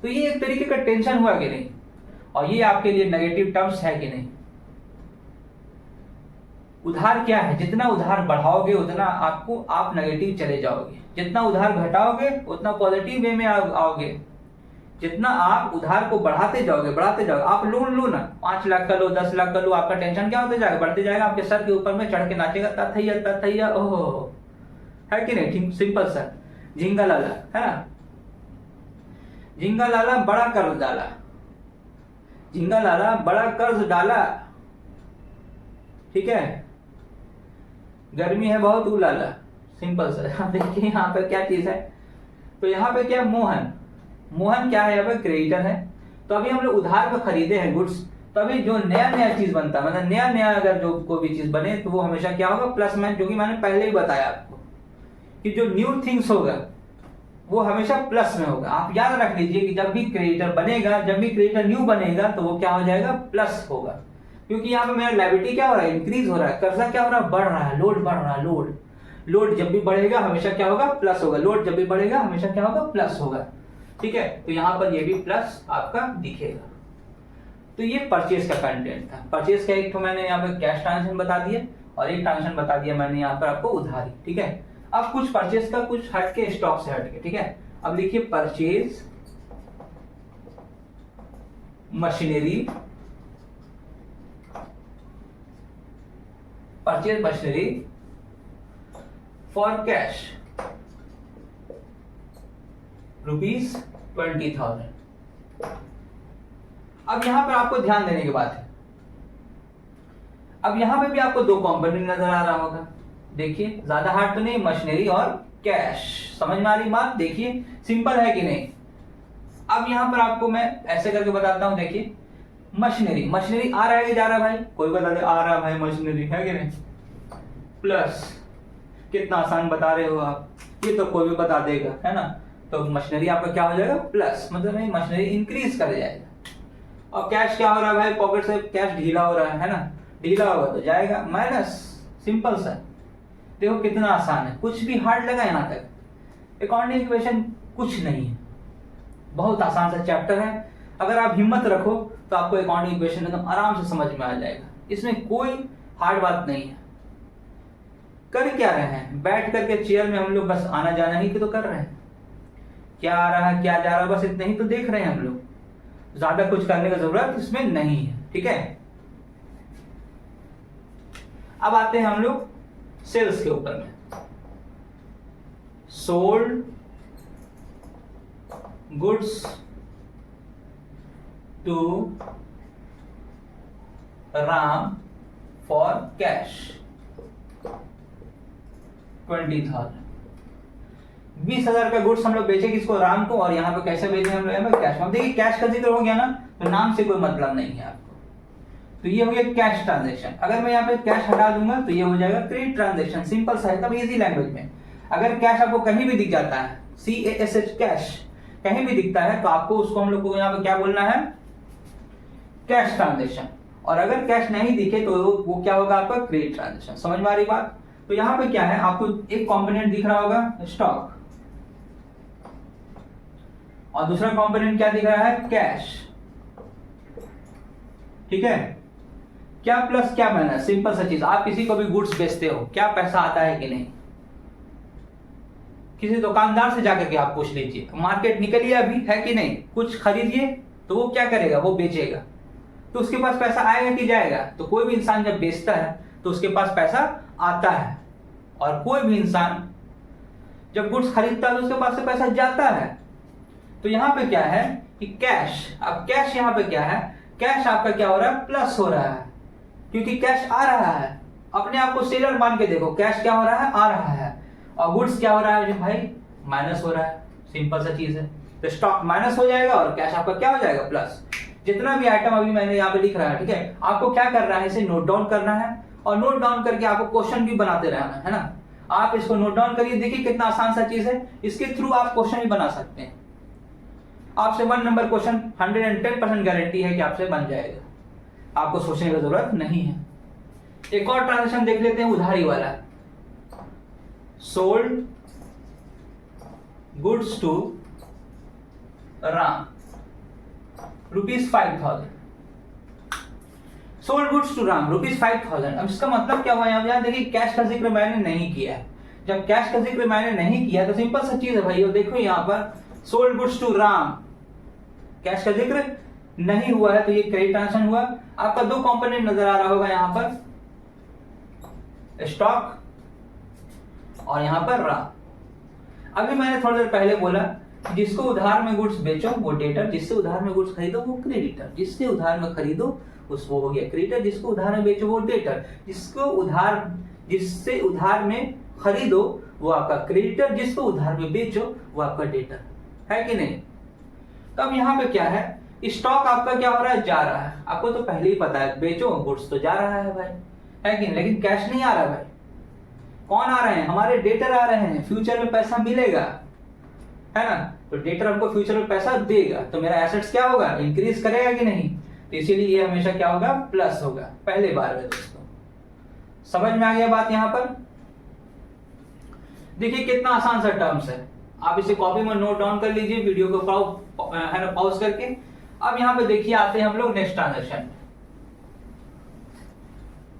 [SPEAKER 1] तो ये एक तरीके का टेंशन हुआ कि नहीं? और ये आपके लिए नेगेटिव टर्म्स है कि नहीं? उधार क्या है? जितना उधार बढ़ाओगे उतना आप नेगेटिव चले जाओगे, जितना उधार घटाओगे उतना पॉजिटिव वे में आओगे। जितना आप उधार को बढ़ाते जाओगे। आप लोन लो ना, 5 लाख का लो, 10 लाख का लो, आपका टेंशन क्या होते जाएगा? बढ़ते जाएगा। आपके सर के ऊपर में चढ़ के नाचेगा, तथैया ओहो, है कि नहीं? ठीक, सिंपल सा झिंगा लाला, है ना। झिंगा लाला बड़ा कर्ज डाला, झिंगा लाला बड़ा कर्ज डाला, ठीक है। गर्मी है बहुत उलाला, सिंपल सा। देखिए यहाँ पे क्या चीज है? तो यहाँ पे क्या? मोहन क्या है? यहाँ पे क्रेडिटर है। तो अभी हम लोग उधार पे खरीदे हैं गुड्स, तो अभी जो नया चीज बनता है, मतलब नया अगर जो कोई भी चीज बने तो वो हमेशा क्या होगा? प्लस माइनस, जो कि मैंने पहले ही बताया आपको कि जो न्यू थिंग्स होगा वो हमेशा प्लस में होगा। आप याद रख लीजिए कि जब भी क्रेडिटर बनेगा, जब भी क्रेडिटर न्यू बनेगा तो वो क्या हो जाएगा? प्लस होगा। क्योंकि यहाँ पे मेरा लायबिलिटी क्या हो रहा है? इंक्रीज हो रहा है। कर्जा क्या हो रहा है? बढ़ रहा है। लोड बढ़ रहा है। लोड जब भी बढ़ेगा हमेशा क्या होगा? प्लस होगा। लोड जब भी बढ़ेगा हमेशा क्या होगा? प्लस होगा, ठीक है। तो यहाँ पर ये भी प्लस आपका दिखेगा। तो ये परचेज का कंटेंट था। परचेज का एक तो मैंने यहाँ पे कैश ट्रांजेक्शन बता दिया और एक ट्रांजेक्शन बता दिया मैंने यहाँ पर आपको उधारी, ठीक है। अब कुछ परचेज का कुछ हटके, स्टॉक से हटके, ठीक है। अब लिखिए परचेज मशीनरी, फॉर कैश ₹20,000। अब यहां पर आपको ध्यान देने की बात है। अब यहां पे भी आपको दो कंपोनेंट नजर आ रहा होगा। देखिए ज्यादा हार्ड तो नहीं, मशीनरी और कैश। समझ में आ रही बात? देखिए सिंपल है कि नहीं? अब यहाँ पर आपको मैं ऐसे करके बताता हूँ, देखिए मशीनरी, मशीनरी आ रहा है कि जा रहा है भाई, कोई बता दे आ रहा है भाई मशीनरी, है कि नहीं, प्लस कितना आसान बता रहे हो आप, ये तो कोई भी बता देगा, है ना। तो मशीनरी आपका क्या हो जाएगा प्लस, मतलब मशीनरी इंक्रीज कर जाएगा। और कैश क्या हो रहा है भाई, पॉकेट से कैश ढीला हो रहा है ना, ढीला होगा तो जाएगा माइनस, सिंपल सा। देखो कितना आसान है, कुछ भी हार्ड लगा यहाँ तक। अकाउंटिंग इक्वेशन कुछ नहीं है, बहुत आसान सा चैप्टर है। अगर आप हिम्मत रखो तो आपको अकाउंटिंग इक्वेशन एकदम आराम से समझ में आ जाएगा, इसमें कोई हार्ड बात नहीं है। कर क्या रहे हैं, बैठ करके चेयर में हम लोग बस आना जाना ही तो कर रहे हैं, क्या आ रहा है क्या जा रहा है बस इतना ही तो देख रहे हैं हम लोग, ज्यादा कुछ करने की जरूरत इसमें नहीं है, ठीक है। अब आते हैं हम लोग सेल्स के ऊपर में। Sold goods to Ram for cash 20,000, 20,000 का गुड्स हम लोग बेचे किसको, राम को, और यहाँ पे कैसे बेचे हम लोग कैश में। देखिए कैश का जिक्र हो गया ना, तो नाम से कोई मतलब नहीं है आपको, तो ये हो गया कैश ट्रांजैक्शन। अगर मैं यहाँ पे कैश हटा दूंगा तो ये हो जाएगा क्रेडिट ट्रांजैक्शन, सिंपल सा है, एकदम इजी लैंग्वेज में। अगर कैश आपको कहीं भी दिख जाता है, CASH कैश कहीं भी दिखता है, तो आपको उसको हम लोग को यहाँ पे क्या बोलना है, कैश ट्रांजैक्शन। और अगर कैश नहीं दिखे तो वो क्या होगा आपका क्रेडिट ट्रांजैक्शन। समझ में आ रही बात। तो यहाँ पे क्या है, आपको एक कंपोनेंट दिख रहा होगा स्टॉक, और दूसरा कंपोनेंट क्या दिख रहा है, कैश, ठीक है। क्या प्लस क्या माइनस, सिंपल सा चीज। आप किसी को भी गुड्स बेचते हो, क्या पैसा आता है कि नहीं, किसी दुकानदार से जाकर के आप पूछ लीजिए, मार्केट निकलिए अभी है कि नहीं, कुछ खरीदिए, तो वो क्या करेगा, वो बेचेगा, तो उसके पास पैसा आएगा कि जाएगा। तो कोई भी इंसान जब बेचता है तो उसके पास पैसा आता है, और कोई भी इंसान जब गुड्स खरीदता है तो उसके पास से पैसा जाता है। तो यहाँ पे क्या है कि कैश, अब कैश यहाँ पे क्या है, कैश आपका क्या हो रहा है, प्लस हो रहा है, क्योंकि कैश आ रहा है। अपने आप को सेलर मान के देखो, कैश क्या हो रहा है, आ रहा है, और गुड्स क्या हो रहा है जो भाई, माइनस हो रहा है, सिंपल सा चीज है। तो स्टॉक माइनस हो जाएगा और कैश आपका क्या हो जाएगा, प्लस। जितना भी आइटम अभी मैंने यहाँ पे लिख रहा है, ठीक है, आपको क्या करना है, इसे नोट डाउन करना है, और नोट डाउन करके आपको क्वेश्चन भी बनाते रहना है ना। आप इसको नोट डाउन करिए, देखिए कितना आसान सा चीज है, इसके थ्रू आप क्वेश्चन भी बना सकते हैं। आपसे 1 नंबर क्वेश्चन 110% गारंटी है कि आपसे बन जाएगा, आपको सोचने की जरूरत नहीं है। एक और ट्रांजेक्शन देख लेते हैं, उधारी वाला। Sold goods to Ram ₹5,000, sold goods to Ram ₹5,000। अब इसका मतलब क्या हुआ, यहाँ देखिए कैश का जिक्र मैंने नहीं किया है। जब कैश का जिक्र मैंने नहीं किया तो सिंपल सा चीज है भाई, देखो यहाँ पर sold goods to Ram, cash का जिक्र नहीं हुआ है, तो ये क्रेडिट ट्रांजैक्शन हुआ। आपका 2 कंपोनेंट नजर आ रहा होगा यहाँ पर, स्टॉक और यहाँ पर राम। अभी मैंने थोड़ी देर पहले बोला, जिसको उधार में गुड्स बेचो वो डेटर, जिससे उधार में गुड्स खरीदो वो क्रेडिटर, जिससे उधार में खरीदो वो हो गया क्रेडिटर, जिसको उधार में बेचो वो डेटर, जिससे उधार में खरीदो वो आपका क्रेडिटर, जिसको उधार में बेचो वो आपका डेटर, है कि नहीं। तो अब यहाँ पे क्या है, स्टॉक आपका क्या हो रहा है, जा रहा है। आपको तो पहले ही पता है, बेचो गुड्स तो जा रहा है भाई, है कि नहीं, लेकिन कैश नहीं आ रहा भाई। कौन आ रहे हैं, हमारे डेटर आ रहे हैं, फ्यूचर में पैसा मिलेगा, है ना। तो डेटर हमको फ्यूचर में पैसा देगा, तो मेरा एसेट्स क्या होगा, इंक्रीज करेगा कि नहीं। तो इसीलिए ये हमेशा क्या होगा, प्लस होगा, पहले बार में। दोस्तों समझ में आ गया बात। यहाँ पर देखिए कितना आसान सा टर्म्स है, आप इसे कॉपी में नोट डाउन कर लीजिए, वीडियो को पॉज करके। अब यहाँ पे देखिए आते हैं हम लोग नेक्स्ट ट्रांजैक्शन।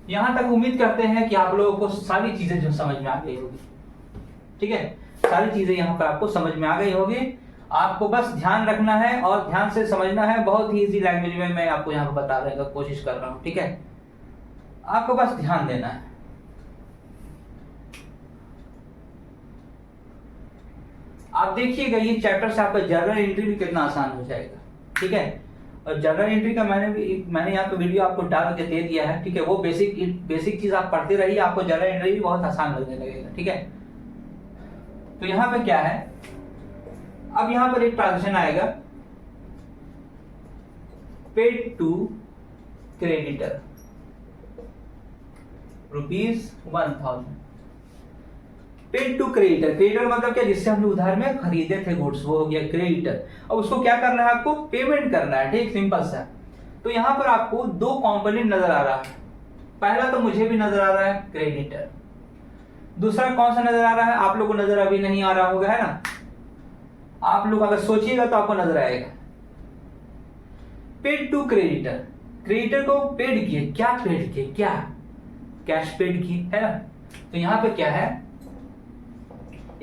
[SPEAKER 1] यहां तक उम्मीद करते हैं कि आप लोगों को सारी चीजें जो समझ में आ गई होगी, ठीक है, सारी चीजें यहाँ पर आपको समझ में आ गई होगी। आपको बस ध्यान रखना है और ध्यान से समझना है, बहुत ही इजी लैंग्वेज में मैं आपको यहाँ पर बताने का कोशिश कर रहा हूँ, ठीक है। आपको बस ध्यान देना है। आप देखिएगा ये चैप्टर से आपका जर्नल एंट्री भी कितना आसान हो जाएगा, ठीक है। और जर्नल एंट्री का मैंने यहाँ पे वीडियो आपको डाल के दे दिया है, ठीक है। वो बेसिक चीज आप पढ़ते रहिए, आपको जर्नल एंट्री भी बहुत आसान लगने लगेगा, ठीक है। तो यहाँ पे क्या है, अब यहाँ पर एक ट्रांजेक्शन आएगा, paid to creditor ₹1000। Paid to creditor, creditor मतलब क्या, जिससे हमने उधार में खरीदे थे गुड्स, वो हो गया क्रेडिटर। अब उसको क्या करना है, आपको पेमेंट करना है, ठीक, सिंपल सा। तो यहां पर आपको दो कंपोनेंट नजर आ रहा है। पहला तो मुझे भी नजर आ रहा है क्रेडिटर, दूसरा कौन सा नजर आ रहा है, आप लोग को नजर अभी नहीं आ रहा होगा, है ना। आप लोग अगर सोचिएगा तो आपको नजर आएगा। पेड टू क्रेडिटर, क्रेडिटर को पेड किए, क्या पेड किए, क्या कैश पेड किए, है ना। तो यहां पे क्या है,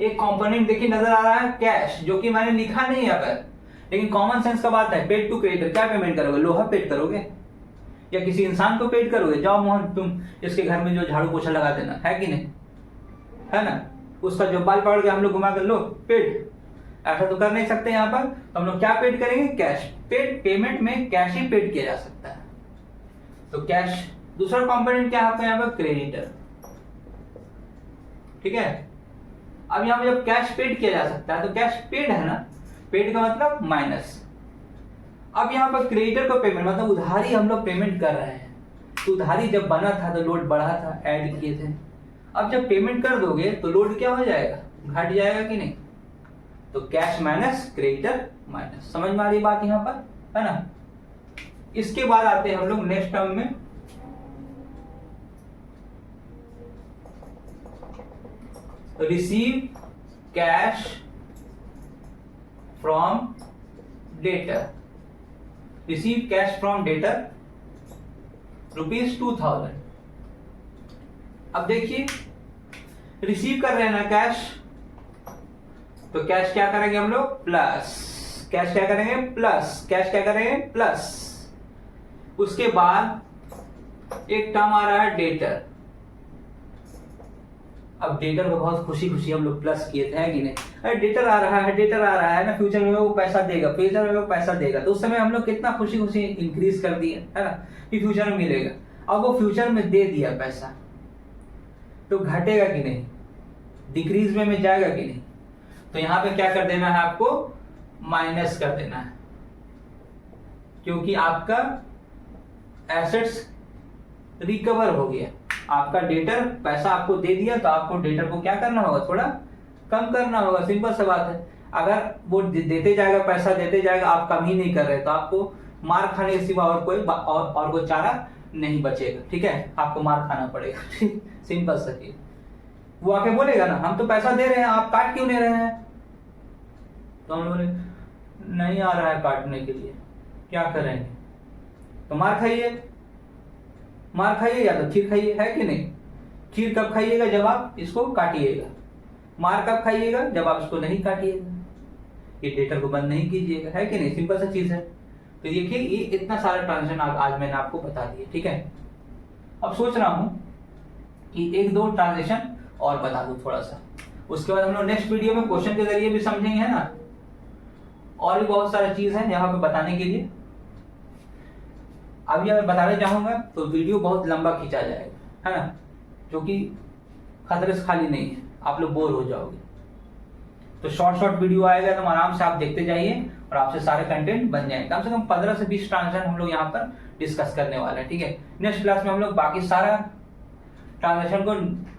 [SPEAKER 1] एक कंपोनेंट देखिए नजर आ रहा है कैश, जो कि मैंने लिखा नहीं है पर, लेकिन कॉमन सेंस का बात है। पेड टू क्रेडिटर, क्या पेमेंट करोगे, लोहा पेड करोगे या किसी इंसान को पेड करोगे, जाओ मोहन तुम इसके घर में जो झाड़ू पोछा लगा देना, है कि नहीं, है ना। उसका जो बाल पकड़ के हम लोग घुमा कर लो पेड, ऐसा तो कर नहीं सकते। यहाँ पर तो हम लोग क्या पेड करेंगे, कैश पेड, पेमेंट में कैश ही पेड किया जा सकता है, तो कैश। दूसरा कंपोनेंट क्या है यहाँ पर, क्रेडिटर, ठीक है। अब यहाँ पर जब कैश पेड किया जा सकता है तो कैश पेड है ना, पेड का मतलब माइनस। अब यहाँ पर क्रेडिटर को पेमेंट मतलब उधारी हम लोग पेमेंट कर रहे हैं, तो उधारी जब बना था तो लोड बढ़ा था, ऐड किए थे। अब जब पेमेंट कर दोगे तो लोड क्या हो जाएगा, घट जाएगा कि नहीं। तो कैश माइनस क्रेडिटर माइनस, समझ में आ रही बात यहाँ पर, है ना। इसके बाद आते हैं हम लोग नेक्स्ट टर्म में, receive cash from debtor, receive cash from debtor ₹2000। अब देखिए रिसीव कर रहे हैं ना कैश, तो कैश क्या करेंगे हम लोग, प्लस, कैश क्या करेंगे प्लस, कैश क्या करेंगे प्लस। उसके बाद एक टर्म आ रहा है डेटर। अब डेटर को बहुत खुशी खुशी हम लोग प्लस किए थे, है कि नहीं, अरे डेटर आ रहा है, डेटर आ रहा है ना, फ्यूचर में वो पैसा देगा, फ्यूचर में वो पैसा देगा। तो उस समय हम लोग कितना खुशी खुशी इंक्रीज कर दिए, है ना, कि फ्यूचर में मिलेगा। अब वो फ्यूचर में दे दिया पैसा, तो घटेगा कि नहीं, डिक्रीज में जाएगा कि नहीं। तो यहां पे क्या कर देना है आपको, माइनस कर देना है, क्योंकि आपका एसेट्स रिकवर हो गया, आपका डेटर पैसा आपको दे दिया, तो आपको डेटर को क्या करना होगा, थोड़ा कम करना होगा, सिंपल सा बात है। अगर वो देते जाएगा, पैसा देते जाएगा, आप कम ही नहीं कर रहे, तो आपको मार खाने के सिवा और कोई चारा नहीं बचेगा, ठीक है, आपको मार खाना पड़ेगा, सिंपल सा चीज। वो आके बोलेगा ना, हम तो पैसा दे रहे हैं, आप काट क्यों ले रहे हैं, तो हम बोले नहीं आ रहा है काटने के लिए, क्या करेंगे, तो मार खाइए, मार खाइए या तो खीर खाइए, है कि नहीं। खीर कब खाइएगा, जब आप इसको काटिएगा, मार कब खाइएगा, जब आप इसको नहीं काटिएगा, ये डेटर को बंद नहीं कीजिएगा, है कि नहीं, सिंपल सा चीज है। तो देखिए ये इतना सारा ट्रांजेक्शन आज मैंने आपको बता दिया, ठीक है। अब सोच रहा हूं कि एक दो ट्रांजेक्शन और बता दूं थोड़ा सा, उसके बाद हम लोग नेक्स्ट वीडियो में क्वेश्चन के जरिए भी समझेंगे, है ना। और भी बहुत सारी चीज है यहाँ पे बताने के लिए, अभी मैं बताने चाहूंगा तो वीडियो बहुत लंबा खींचा जाएगा, है ना, जो कि खतरे से खाली नहीं है, आप लोग बोर हो जाओगे। तो शॉर्ट वीडियो आएगा, तो आराम से आप देखते जाइए और आपसे सारे कंटेंट बन जाएंगे। कम से कम 15 से 20 ट्रांजेक्शन हम लोग यहाँ पर डिस्कस करने वाले हैं, ठीक है। नेक्स्ट क्लास में हम लोग बाकी सारा ट्रांजेक्शन को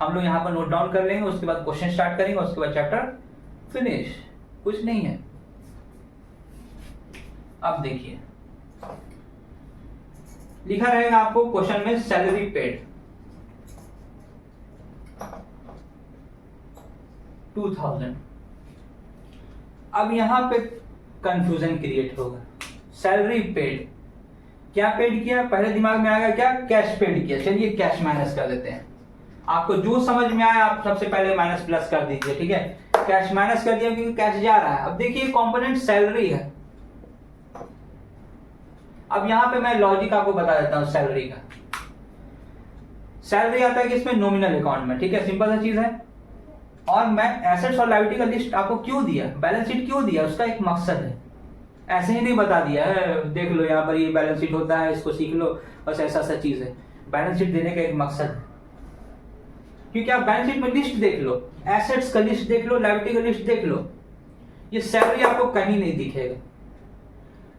[SPEAKER 1] हम लोग यहाँ पर नोट डाउन कर लेंगे, उसके बाद क्वेश्चन स्टार्ट करेंगे, उसके बाद चैप्टर फिनिश, कुछ नहीं है। अब देखिए लिखा रहेगा आपको क्वेश्चन में सैलरी पेड 2000। अब यहां पे कंफ्यूजन क्रिएट होगा, सैलरी पेड, क्या पेड किया, पहले दिमाग में आएगा क्या, कैश पेड किया। चलिए कैश माइनस कर देते हैं, आपको जो समझ में आया आप सबसे पहले माइनस प्लस कर दीजिए, ठीक है। कैश माइनस कर दिया क्योंकि कैश जा रहा है। अब देखिए कंपोनेंट सैलरी है, अब यहां पे मैं लॉजिक आपको बता देता हूं सैलरी का। सैलरी आता है कि इसमें नॉमिनल अकाउंट में, ठीक है, सिंपल सा चीज है। और मैं एसेट्स और लायबिलिटी का लिस्ट आपको क्यों दिया, बैलेंस शीट क्यों दिया, उसका एक मकसद है, ऐसे ही नहीं बता दिया है देख लो यहाँ पर ये बैलेंस शीट होता है, इसको सीख लो, बस ऐसा सा चीज है। बैलेंस शीट देने का एक मकसद है, क्योंकि आप बैलेंस शीट में लिस्ट देख लो, एसेट्स का लिस्ट देख लो, लायबिलिटी का लिस्ट देख लो, ये सैलरी आपको कहीं नहीं दिखेगा।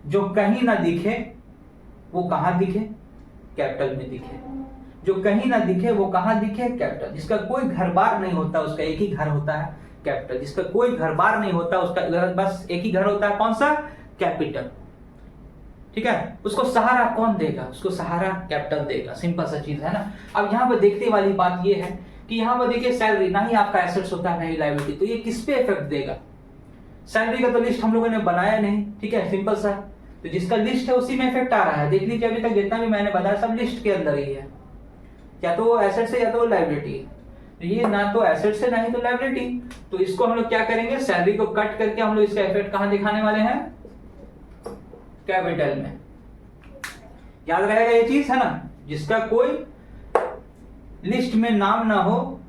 [SPEAKER 1] जो कहीं ना दिखे वो कहाँ दिखे? कैपिटल में दिखे। जो कहीं ना दिखे वो कहाँ दिखे? कैपिटल। जिसका कोई घर बार नहीं होता उसका एक ही घर होता है, कैपिटल। जिसका कोई घर बार नहीं होता उसका बस एक ही घर होता है, कौन सा? कैपिटल। ठीक है, उसको सहारा कौन देगा? उसको सहारा कैपिटल देगा। सिंपल सा चीज है ना। अब यहाँ पर देखने वाली बात ये है कि यहाँ पर देखिए सैलरी ना ही आपका एसेट्स होता है ना ही लायबिलिटी, तो ये किस पे इफेक्ट देगा? सैलरी का तो लिस्ट हम लोगों ने बनाया नहीं, ठीक है, सिंपल सा। तो जिसका लिस्ट है उसी में इफेक्ट आ रहा है। देख लीजिए अभी तक जितना भी मैंने बताया सब लिस्ट के अंदर ही है, या तो वो एसेट से या तो वो लायबिलिटी है। तो ये ना तो एसेट से ना ही तो लायबिलिटी, तो इसको हम लोग क्या करेंगे? सैलरी को कट करके हम लोग इसका इफेक्ट कहाँ दिखाने वाले हैं? कैपिटल में। याद रहेगा ये चीज, है ना। जिसका कोई लिस्ट में नाम ना हो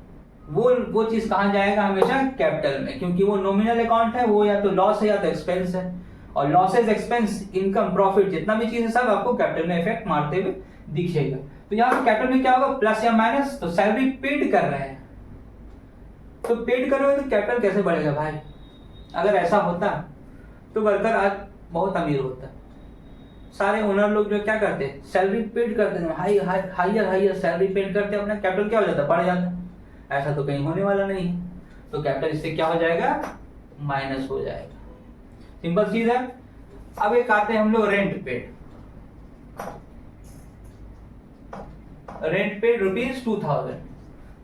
[SPEAKER 1] वो चीज कहां जाएगा? हमेशा कैपिटल में, क्योंकि वो नॉमिनल अकाउंट है, वो या तो लॉस है या तो एक्सपेंस है। और लॉसेज, एक्सपेंस, इनकम, प्रॉफिट जितना भी चीज है सब आपको कैपिटल में इफेक्ट मारते हुए दिखेगा। तो यहाँ पे कैपिटल में क्या होगा? प्लस या माइनस। तो सैलरी पेड कर रहे हैं, तो पेड करोगे तो कैपिटल कैसे बढ़ेगा भाई? अगर ऐसा होता तो वर्कर आज बहुत अमीर होता। सारे ओनर लोग जो क्या करते हैं? सैलरी पेड करते हैं, हाइयर सैलरी पेड करते हैं, अपना कैपिटल क्या हो जाता? बढ़ जाता। ऐसा तो कहीं होने वाला नहीं है, तो कैपिटल इससे क्या हो जाएगा? माइनस हो जाएगा। सिंपल चीज है। अब एक आते हैं हम लोग रेंट पेड। Rent paid ₹2000।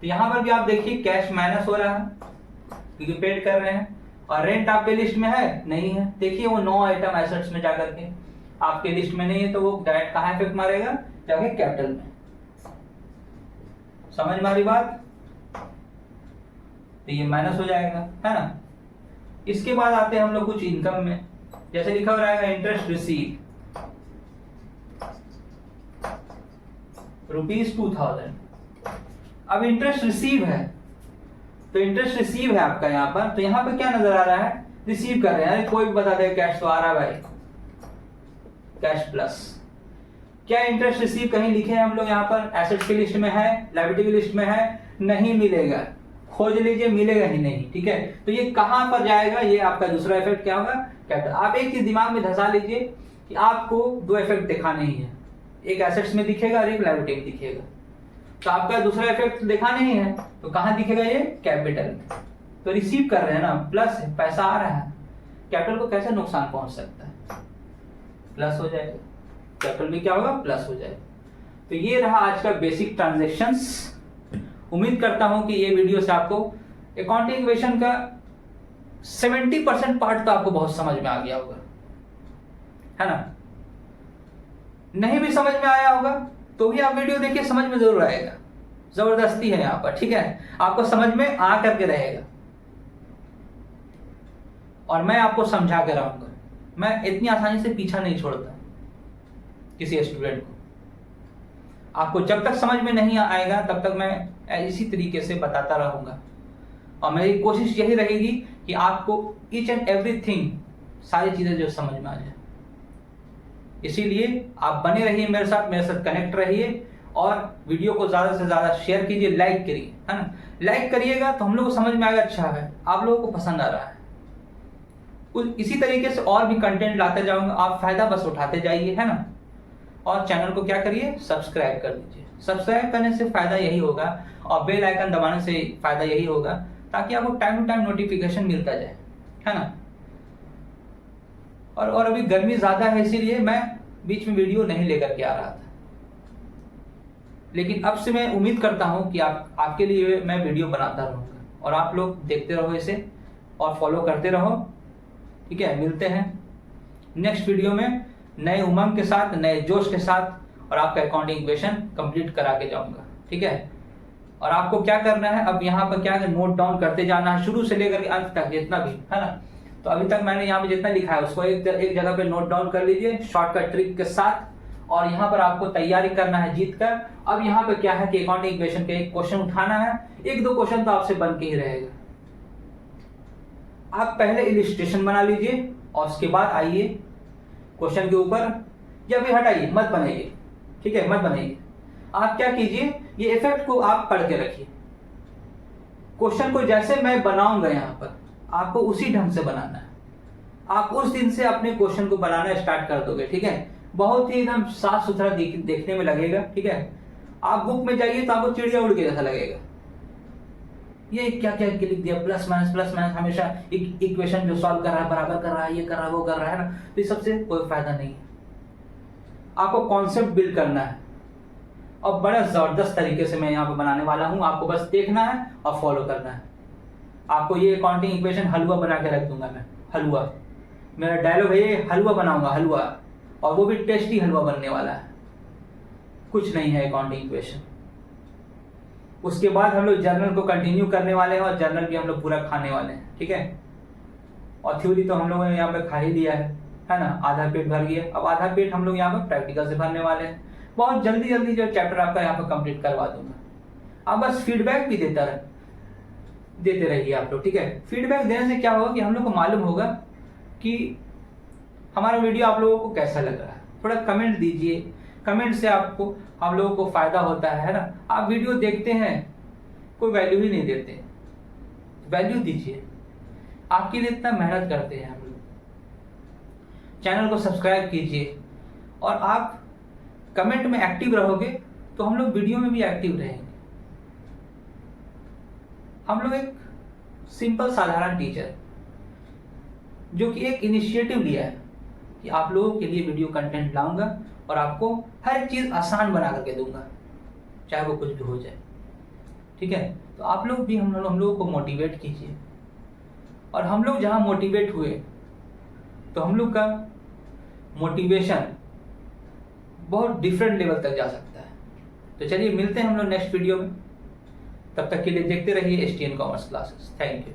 [SPEAKER 1] तो यहां पर भी आप देखिए कैश माइनस हो रहा है क्योंकि पेड कर रहे हैं, और रेंट आपके लिस्ट में है नहीं है। देखिए वो 9 आइटम एसेट्स में जाकर के आपके लिस्ट में नहीं है, तो वो डायरेक्ट कहां इफेक्ट मारेगा? जाके कैपिटल में। समझ में आ रही बात? तो ये माइनस हो जाएगा, है ना। इसके बाद आते हैं हम लोग कुछ इनकम में, जैसे लिखा हुआ रहेगा इंटरेस्ट रिसीव ₹2000। अब इंटरेस्ट रिसीव है, तो इंटरेस्ट रिसीव है आपका यहाँ पर, तो यहाँ पर क्या नजर आ रहा है? रिसीव कर रहे हैं। कोई भी बता दे कैश तो आ रहा है भाई, कैश प्लस। क्या इंटरेस्ट रिसीव कहीं लिखे हैं हम लोग यहाँ पर? एसेट्स की लिस्ट में है, लायबिलिटी की लिस्ट में है? नहीं मिलेगा। खोज लीजिए, मिलेगा ही नहीं, ठीक है। तो ये कहां पर जाएगा? ये आपका दूसरा इफेक्ट क्या होगा? कैपिटल। आप एक चीज दिमाग में धसा लीजिए कि आपको 2 इफेक्ट दिखाने ही है, एक एसेट्स में दिखेगा और एक लायबिलिटी में दिखेगा। तो आपका दूसरा इफेक्ट दिखाने ही है, तो कहां दिखेगा? ये कैपिटल में। तो रिसीव कर रहे हैं ना, प्लस है, पैसा आ रहा है, कैपिटल को कैसे नुकसान पहुंच सकता है? प्लस हो जाएगा। कैपिटल भी क्या होगा? प्लस हो जाएगा। तो ये रहा आज का बेसिक ट्रांजैक्शंस। उम्मीद करता हूं कि ये वीडियो से आपको अकाउंटिंग इक्वेशन का 70% पार्ट तो आपको बहुत समझ में आ गया होगा, है ना। नहीं भी समझ में आया होगा तो भी आप वीडियो देखिए, समझ में जरूर आएगा। जबरदस्ती है यहाँ पर, ठीक है। आपको समझ में आ करके रहेगा और मैं आपको समझा के रहूंगा। मैं इतनी आसानी से पीछा नहीं छोड़ता किसी स्टूडेंट को। आपको जब तक समझ में नहीं आएगा तब तक मैं इसी तरीके से बताता रहूंगा, और मेरी कोशिश यही रहेगी कि आपको ईच एंड एवरीथिंग, सारी चीजें जो समझ में आ जाए। इसीलिए आप बने रहिए मेरे साथ कनेक्ट रहिए, और वीडियो को ज्यादा से ज्यादा शेयर कीजिए, लाइक करिए, है ना। लाइक करिएगा तो हम लोग को समझ में आएगा, अच्छा है, आप लोगों को पसंद आ रहा है। इसी तरीके से और भी कंटेंट लाते जाऊंगा, आप फायदा बस उठाते जाइए, है ना। और चैनल को क्या करिए? सब्सक्राइब कर दीजिए। सब्सक्राइब करने से फायदा यही होगा, और बेल आइकन दबाने से फायदा यही होगा, ताकि आपको टाइम टू टाइम नोटिफिकेशन मिलता जाए, है ना। और अभी गर्मी ज्यादा है, इसीलिए मैं बीच में वीडियो नहीं लेकर के आ रहा था, लेकिन अब से मैं उम्मीद करता हूं कि आपके लिए मैं वीडियो बनाता रहूंगा, और आप लोग देखते रहो इसे और फॉलो करते रहो, ठीक है। मिलते हैं नेक्स्ट वीडियो में नए उमंग के साथ, नए जोश के साथ, और आपका अकाउंटिंग इक्वेशन कंप्लीट करा के जाऊंगा, ठीक है। और आपको क्या करना है, अब यहाँ पर क्या नोट डाउन करते जाना है, शुरू से लेकर अंत तक जितना भी, है ना। तो अभी तक मैंने यहाँ पे जितना लिखा है उसको एक जगह पे नोट डाउन कर लीजिए शॉर्टकट ट्रिक के साथ, और यहाँ पर आपको तैयारी करना है जीत कर। अब यहाँ पे क्या है कि अकाउंटिंग इक्वेशन के एक क्वेश्चन उठाना है, 1-2 क्वेश्चन तो आपसे बन के ही रहेगा। आप पहले इलिस्ट्रेशन बना लीजिए और उसके बाद आइए क्वेश्चन के ऊपर, या फिर हटाइए, मत बनाइए, ठीक है, मत बनाइए। आप क्या कीजिए, ये इफेक्ट को आप पढ़ के रखिए। क्वेश्चन को जैसे मैं बनाऊंगा यहाँ पर, आपको उसी ढंग से बनाना है। आप उस दिन से अपने क्वेश्चन को बनाना स्टार्ट कर दोगे, ठीक है। बहुत ही एकदम साफ सुथरा देखने में लगेगा। ठीक है, आप बुक में जाइए तो आपको चिड़िया उड़ के जैसा लगेगा। ये क्या क्या लिख दिया, प्लस माइनस हमेशा इक्वेशन जो सॉल्व कर रहा है, बराबर कर रहा है, ये कर रहा है, वो कर रहा है ना, तो इस सबसे कोई फायदा नहीं है। आपको कॉन्सेप्ट बिल्ड करना है और बड़ा जबरदस्त तरीके से मैं यहाँ पे बनाने वाला हूँ। आपको बस देखना है और फॉलो करना है। आपको ये अकाउंटिंग इक्वेशन हलवा बना के रख दूंगा मैं, हलवा। मेरा डायलॉग है ये, हलवा बनाऊंगा, हलवा, और वो भी टेस्टी हलवा बनने वाला है। कुछ नहीं है अकाउंटिंग इक्वेशन। उसके बाद हम लोग जर्नल को कंटिन्यू करने वाले हैं और जर्नल भी हम लोग पूरा खाने वाले हैं। ठीक है, और थ्योरी तो हम लोगों ने यहाँ पे खा ही लिया है ना, आधा पेट भर गया। अब आधा पेट हम लोग यहाँ पे प्रैक्टिकल से भरने वाले हैं। बहुत जल्दी जल्दी जो चैप्टर आपका यहाँ पे कंप्लीट करवा दूंगा। आप बस फीडबैक भी देते रहिए आप लोग। ठीक है, फीडबैक देने से क्या होगा कि हम लोग को मालूम होगा कि हमारा वीडियो आप लोगों को कैसा लग रहा है। थोड़ा कमेंट दीजिए, कमेंट से आपको हम लोगों को फायदा होता है ना। आप वीडियो देखते हैं, कोई वैल्यू ही नहीं देते, वैल्यू दीजिए। आपके लिए इतना मेहनत करते हैं हम लोग। चैनल को सब्सक्राइब कीजिए, और आप कमेंट में एक्टिव रहोगे तो हम लोग वीडियो में भी एक्टिव रहेंगे। हम लोग एक सिंपल साधारण टीचर जो कि एक इनिशिएटिव लिया है कि आप लोगों के लिए वीडियो कंटेंट लाऊंगा और आपको हर चीज़ आसान बना करके दूंगा, चाहे वो कुछ भी हो जाए। ठीक है, तो आप लोग भी हम लोगों को मोटिवेट कीजिए, और हम लोग जहाँ मोटिवेट हुए तो हम लोग का मोटिवेशन बहुत डिफरेंट लेवल तक जा सकता है। तो चलिए मिलते हैं हम लोग नेक्स्ट वीडियो में। तब तक के लिए देखते रहिए STN commerce classes. Thank you.